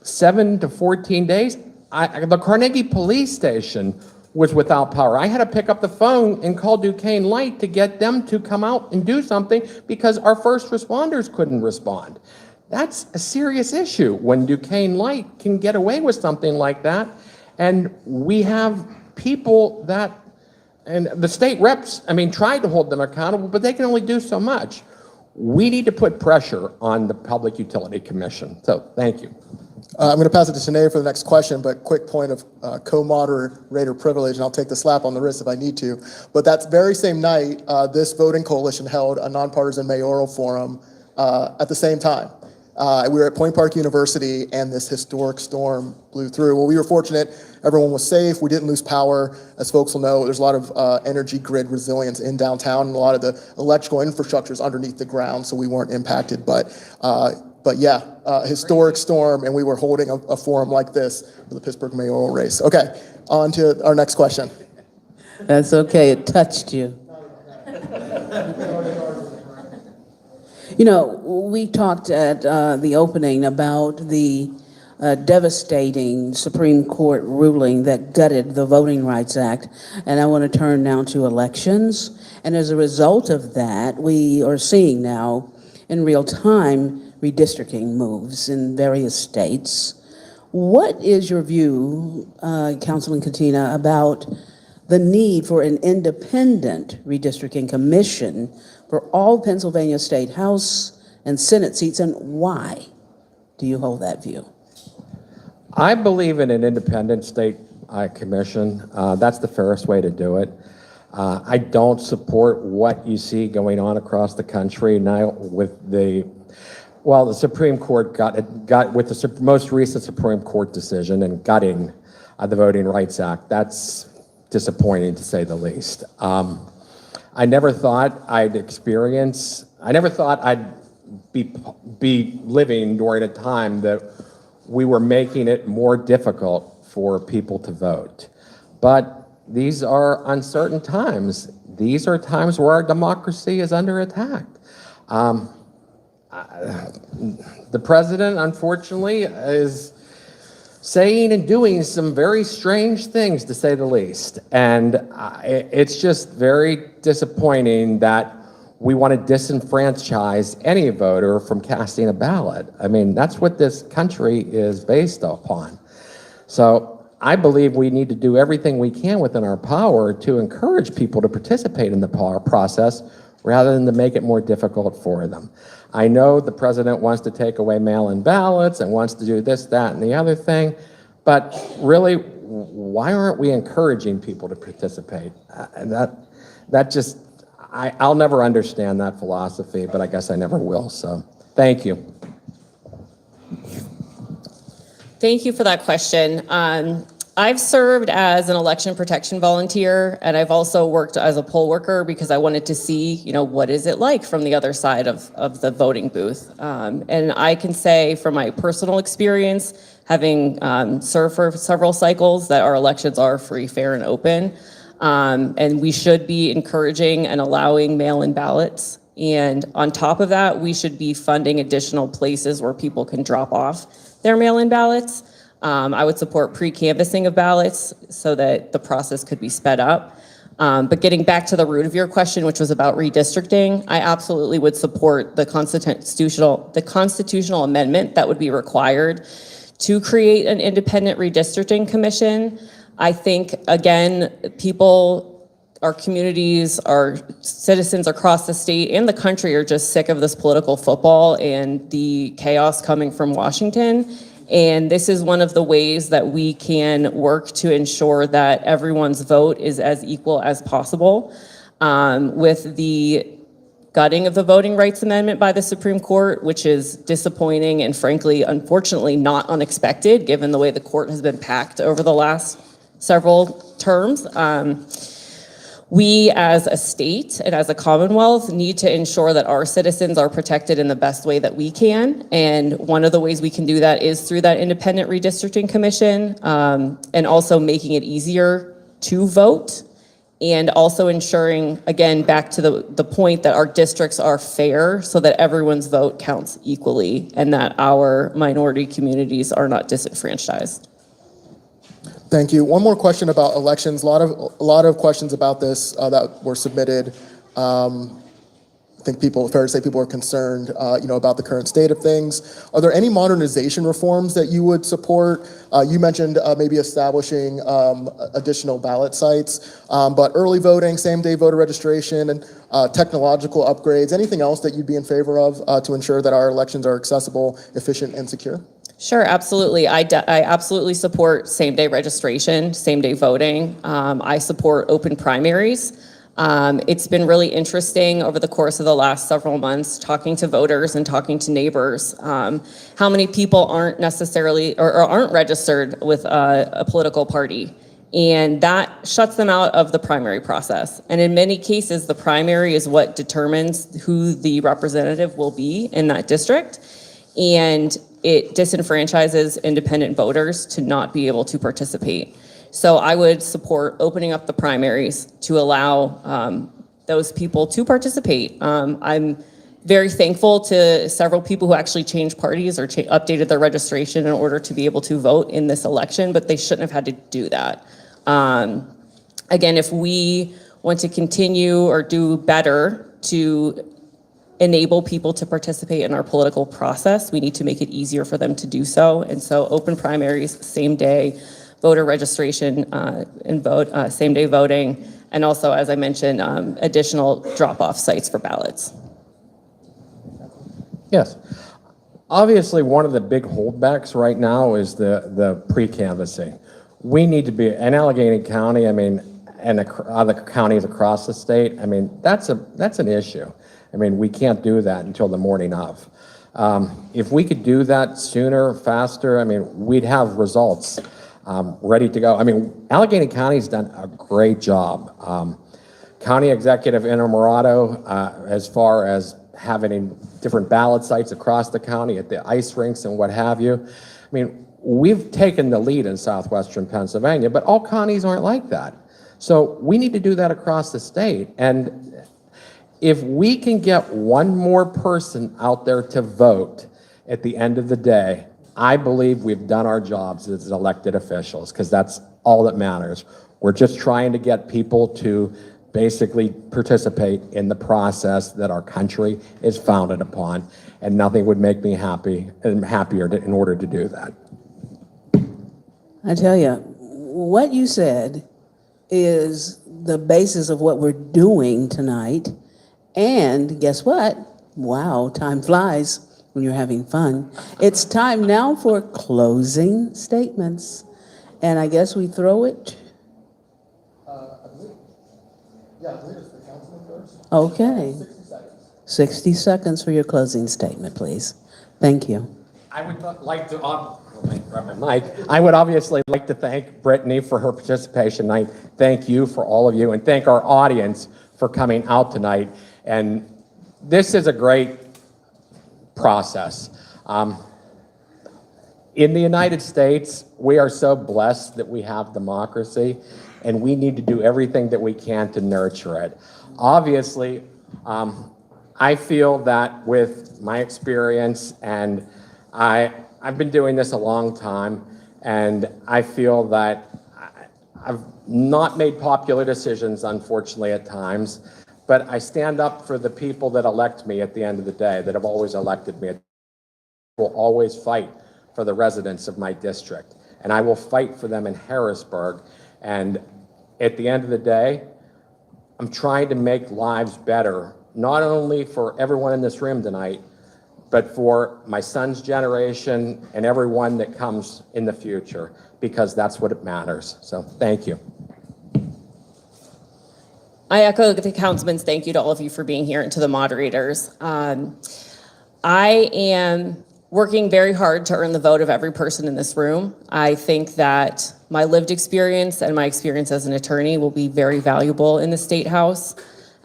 7 to 14 days, the Carnegie Police Station was without power. I had to pick up the phone and call Duquesne Light to get them to come out and do something because our first responders couldn't respond. That's a serious issue when Duquesne Light can get away with something like that. And we have people that, and the state reps, tried to hold them accountable, but they can only do so much. We need to put pressure on the Public Utility Commission. So, thank you. I'm going to pass it to Sinead for the next question, but quick point of co-moderator privilege, and I'll take the slap on the wrist if I need to. But that very same night, this voting coalition held a nonpartisan mayoral forum at the same time. We were at Point Park University, and this historic storm blew through. Well, we were fortunate. Everyone was safe. We didn't lose power. As folks will know, there's a lot of energy grid resilience in downtown, and a lot of the electrical infrastructure is underneath the ground, so we weren't impacted. But yeah, historic storm, and we were holding a forum like this for the Pittsburgh mayoral race. Okay, on to our next question. That's okay, it touched you. You know, we talked at the opening about the devastating Supreme Court ruling that gutted the Voting Rights Act, and I want to turn now to elections. And as a result of that, we are seeing now in real time redistricting moves in various states. What is your view, Councilman Catena, about the need for an independent redistricting commission for all Pennsylvania State House and Senate seats, and why do you hold that view? I believe in an independent state commission. That's the fairest way to do it. I don't support what you see going on across the country now with the Supreme Court got with the most recent Supreme Court decision and gutting the Voting Rights Act. That's disappointing, to say the least. I never thought I'd be living during a time that we were making it more difficult for people to vote. But these are uncertain times. These are times where our democracy is under attack. The president, unfortunately, is saying and doing some very strange things, to say the least. And it's just very disappointing that we want to disenfranchise any voter from casting a ballot. That's what this country is based upon. So I believe we need to do everything we can within our power to encourage people to participate in the process rather than to make it more difficult for them. I know the president wants to take away mail-in ballots and wants to do this, that, and the other thing, but really, why aren't we encouraging people to participate? I'll never understand that philosophy, but I guess I never will, so thank you. Thank you for that question. I've served as an election protection volunteer, and I've also worked as a poll worker because I wanted to see, what is it like from the other side of the voting booth. And I can say from my personal experience, having served for several cycles, that our elections are free, fair, and open. And we should be encouraging and allowing mail-in ballots. And on top of that, we should be funding additional places where people can drop off their mail-in ballots. I would support pre-canvassing of ballots so that the process could be sped up. But getting back to the root of your question, which was about redistricting, I absolutely would support the constitutional amendment that would be required to create an independent redistricting commission. I think, again, our communities, our citizens across the state and the country are just sick of this political football and the chaos coming from Washington. And this is one of the ways that we can work to ensure that everyone's vote is as equal as possible. With the gutting of the Voting Rights Amendment by the Supreme Court, which is disappointing and frankly, unfortunately, not unexpected, given the way the court has been packed over the last several terms. We as a state and as a Commonwealth need to ensure that our citizens are protected in the best way that we can. And one of the ways we can do that is through that independent redistricting commission, and also making it easier to vote, and also ensuring, again, back to the point that our districts are fair so that everyone's vote counts equally and that our minority communities are not disenfranchised. Thank you. One more question about elections. A lot of questions about this that were submitted. I think fair to say people are concerned, about the current state of things. Are there any modernization reforms that you would support? You mentioned maybe establishing additional ballot sites, but early voting, same-day voter registration, and technological upgrades. Anything else that you'd be in favor of to ensure that our elections are accessible, efficient, and secure? Sure, absolutely. I absolutely support same-day registration, same-day voting. I support open primaries. It's been really interesting over the course of the last several months talking to voters and talking to neighbors, how many people aren't necessarily or aren't registered with a political party. And that shuts them out of the primary process. And in many cases, the primary is what determines who the representative will be in that district. And it disenfranchises independent voters to not be able to participate. So I would support opening up the primaries to allow those people to participate. I'm very thankful to several people who actually changed parties or updated their registration in order to be able to vote in this election, but they shouldn't have had to do that. Again, if we want to continue or do better to enable people to participate in our political process, we need to make it easier for them to do so. And so open primaries, same day voter registration and vote, same day voting, and also, as I mentioned, additional drop-off sites for ballots. Yes. Obviously, one of the big holdbacks right now is the pre-canvassing. We need to be, in Allegheny County, and other counties across the state, that's an issue. We can't do that until the morning of. If we could do that sooner, faster, we'd have results ready to go. Allegheny County's done a great job. County Executive Innamorato, as far as having different ballot sites across the county at the ice rinks and what have you. We've taken the lead in southwestern Pennsylvania, but all counties aren't like that. So we need to do that across the state. And if we can get one more person out there to vote at the end of the day, I believe we've done our jobs as elected officials, because that's all that matters. We're just trying to get people to basically participate in the process that our country is founded upon, and nothing would make me happier in order to do that. I tell you, what you said is the basis of what we're doing tonight. And guess what? Wow, time flies when you're having fun. It's time now for closing statements. And I guess we throw it. I believe it's the councilman first. Okay. 60 seconds. 60 seconds for your closing statement, please. Thank you. I would like to, I would obviously like to thank Brittany for her participation tonight. Thank you for all of you, and thank our audience for coming out tonight. And this is a great process. In the United States, we are so blessed that we have democracy, and we need to do everything that we can to nurture it. Obviously, I feel that with my experience, and I've been doing this a long time, and I feel that I've not made popular decisions, unfortunately, at times, but I stand up for the people that elect me at the end of the day, that have always elected me. I will always fight for the residents of my district, and I will fight for them in Harrisburg. And at the end of the day, I'm trying to make lives better, not only for everyone in this room tonight, but for my son's generation and everyone that comes in the future, because that's what it matters. So thank you. I echo the councilman's thank you to all of you for being here and to the moderators. I am working very hard to earn the vote of every person in this room. I think that my lived experience and my experience as an attorney will be very valuable in the State House.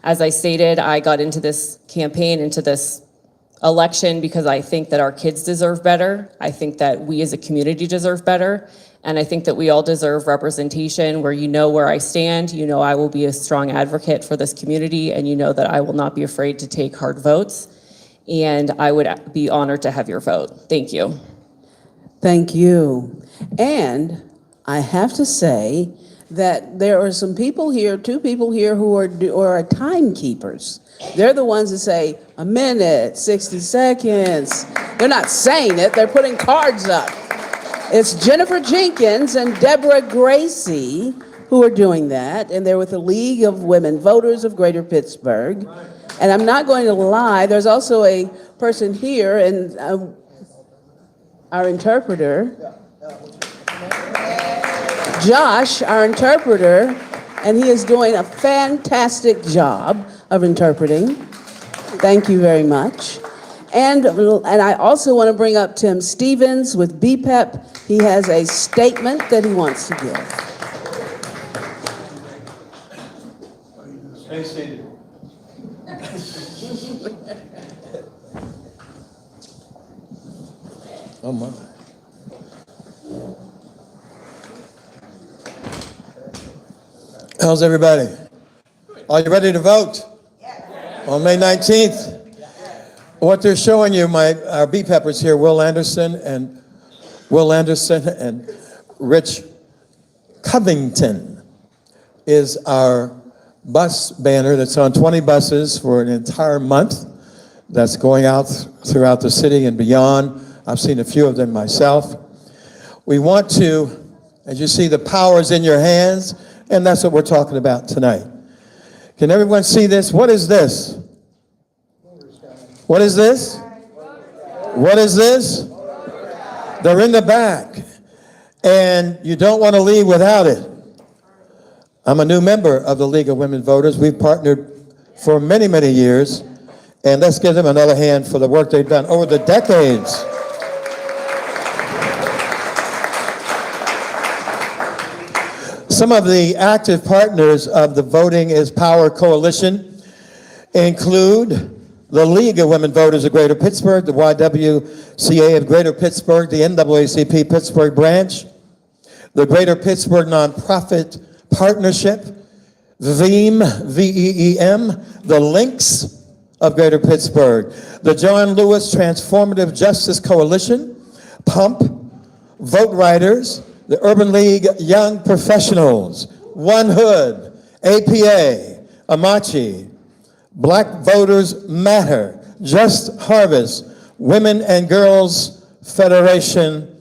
As I stated, I got into this campaign, into this election, because I think that our kids deserve better. I think that we as a community deserve better. And I think that we all deserve representation where you know where I stand, you know I will be a strong advocate for this community, and you know that I will not be afraid to take hard votes. And I would be honored to have your vote. Thank you. Thank you. And I have to say that there are some people here, two people here who are timekeepers. They're the ones that say a minute, 60 seconds. They're not saying it, they're putting cards up. It's Jennifer Jenkins and Deborah Gracie who are doing that, and they're with the League of Women Voters of Greater Pittsburgh. And I'm not going to lie, there's also a person here, and our interpreter, Josh, our interpreter, and he is doing a fantastic job of interpreting. Thank you very much. And I also want to bring up Tim Stevens with V.I.P. He has a statement that he wants to give. Stay seated. Oh my. How's everybody? Are you ready to vote? On May 19th? What they're showing you, our B-peppers here, Will Anderson and Rich Covington, is our bus banner that's on 20 buses for an entire month. That's going out throughout the city and beyond. I've seen a few of them myself. We want to, as you see, the power is in your hands, and that's what we're talking about tonight. Can everyone see this? What is this? What is this? What is this? They're in the back, and you don't want to leave without it. I'm a new member of the League of Women Voters. We've partnered for many, many years, and let's give them another hand for the work they've done over the decades. Some of the active partners of the Voting is Power Coalition include the League of Women Voters of Greater Pittsburgh, the YWCA of Greater Pittsburgh, the NAACP Pittsburgh branch, the Greater Pittsburgh Nonprofit Partnership, VEEM, V-E-E-M, the Links of Greater Pittsburgh, the John Lewis Transformative Justice Coalition, PUMP, Vote Riders, the Urban League Young Professionals, One Hood, APA, Amachi, Black Voters Matter, Just Harvest, Women and Girls Federation,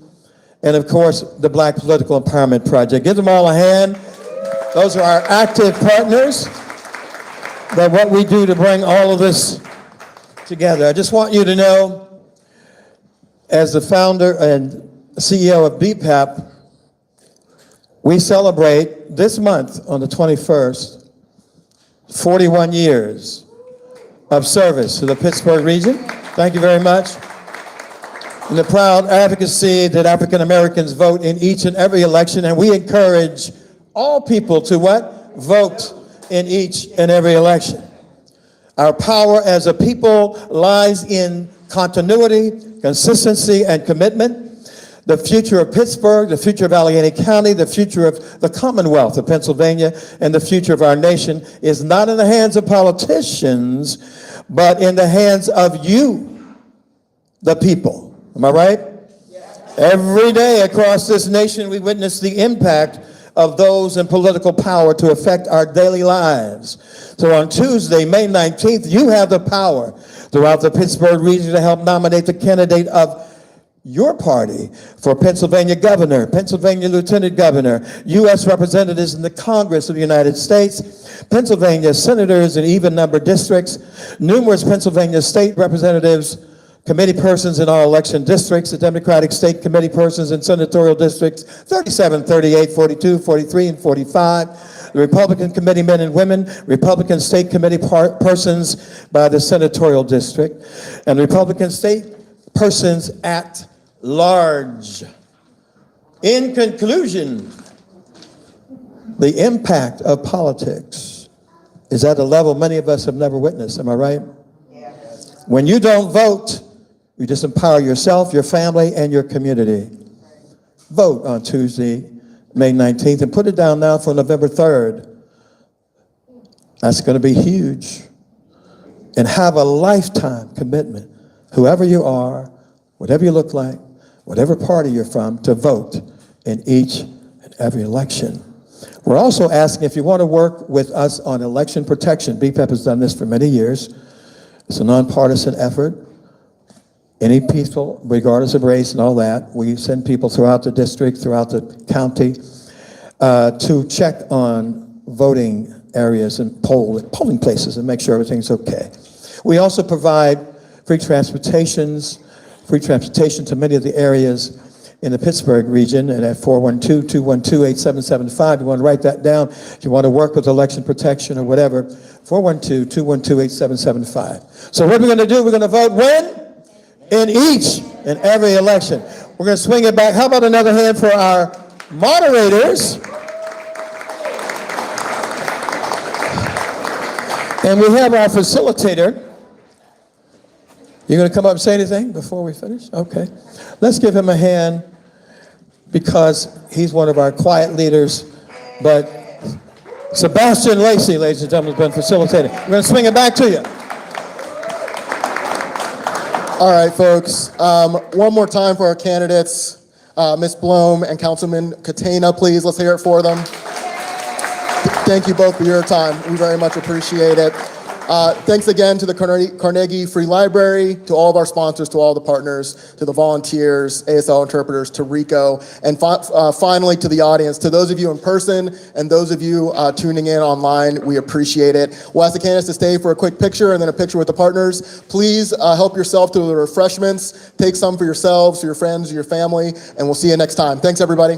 and of course, the Black Political Empowerment Project. Give them all a hand. Those are our active partners. That what we do to bring all of this together. I just want you to know, as the founder and CEO of V.I.P., we celebrate this month on the 21st, 41 years of service to the Pittsburgh region. Thank you very much. And the proud advocacy that African Americans vote in each and every election, and we encourage all people to what? Vote in each and every election. Our power as a people lies in continuity, consistency, and commitment. The future of Pittsburgh, the future of Allegheny County, the future of the Commonwealth of Pennsylvania, and the future of our nation is not in the hands of politicians, but in the hands of you, the people. Am I right? Every day across this nation, we witness the impact of those in political power to affect our daily lives. So on Tuesday, May 19th, you have the power throughout the Pittsburgh region to help nominate the candidate of your party for Pennsylvania governor, Pennsylvania lieutenant governor, U.S. representatives in the Congress of the United States, Pennsylvania senators in even-numbered districts, numerous Pennsylvania state representatives, committee persons in all election districts, the Democratic state committee persons in senatorial districts 37, 38, 42, 43, and 45, the Republican committee men and women, Republican state committee persons by the senatorial district, and Republican state persons at large. In conclusion, the impact of politics is at a level many of us have never witnessed. Am I right? Yes. When you don't vote, you disempower yourself, your family, and your community. Vote on Tuesday, May 19th, and put it down now for November 3rd. That's going to be huge. And have a lifetime commitment, whoever you are, whatever you look like, whatever party you're from, to vote in each and every election. We're also asking if you want to work with us on election protection. V.I.P has done this for many years. It's a nonpartisan effort. Any people, regardless of race and all that, we send people throughout the district, throughout the county, to check on voting areas and polling places and make sure everything's okay. We also provide free transportation to many of the areas in the Pittsburgh region, and at 412-212-8775. You want to write that down. If you want to work with election protection or whatever, 412-212-8775. So what we're going to do, we're going to vote when? In each and every election. We're going to swing it back. How about another hand for our moderators? And we have our facilitator. You going to come up and say anything before we finish? Okay. Let's give him a hand because he's one of our quiet leaders. But Sebastian Lacey, ladies and gentlemen, has been facilitating. We're going to swing it back to you. All right, folks. One more time for our candidates. Ms. Bloam and Councilman Catena, please. Let's hear it for them. Thank you both for your time. We very much appreciate it. Thanks again to the Carnegie Free Library, to all of our sponsors, to all the partners, to the volunteers, ASL interpreters, to RICO, and finally to the audience. To those of you in person and those of you tuning in online, we appreciate it. We'll ask the candidates to stay for a quick picture and then a picture with the partners. Please help yourself to the refreshments. Take some for yourselves, for your friends, your family, and we'll see you next time. Thanks, everybody.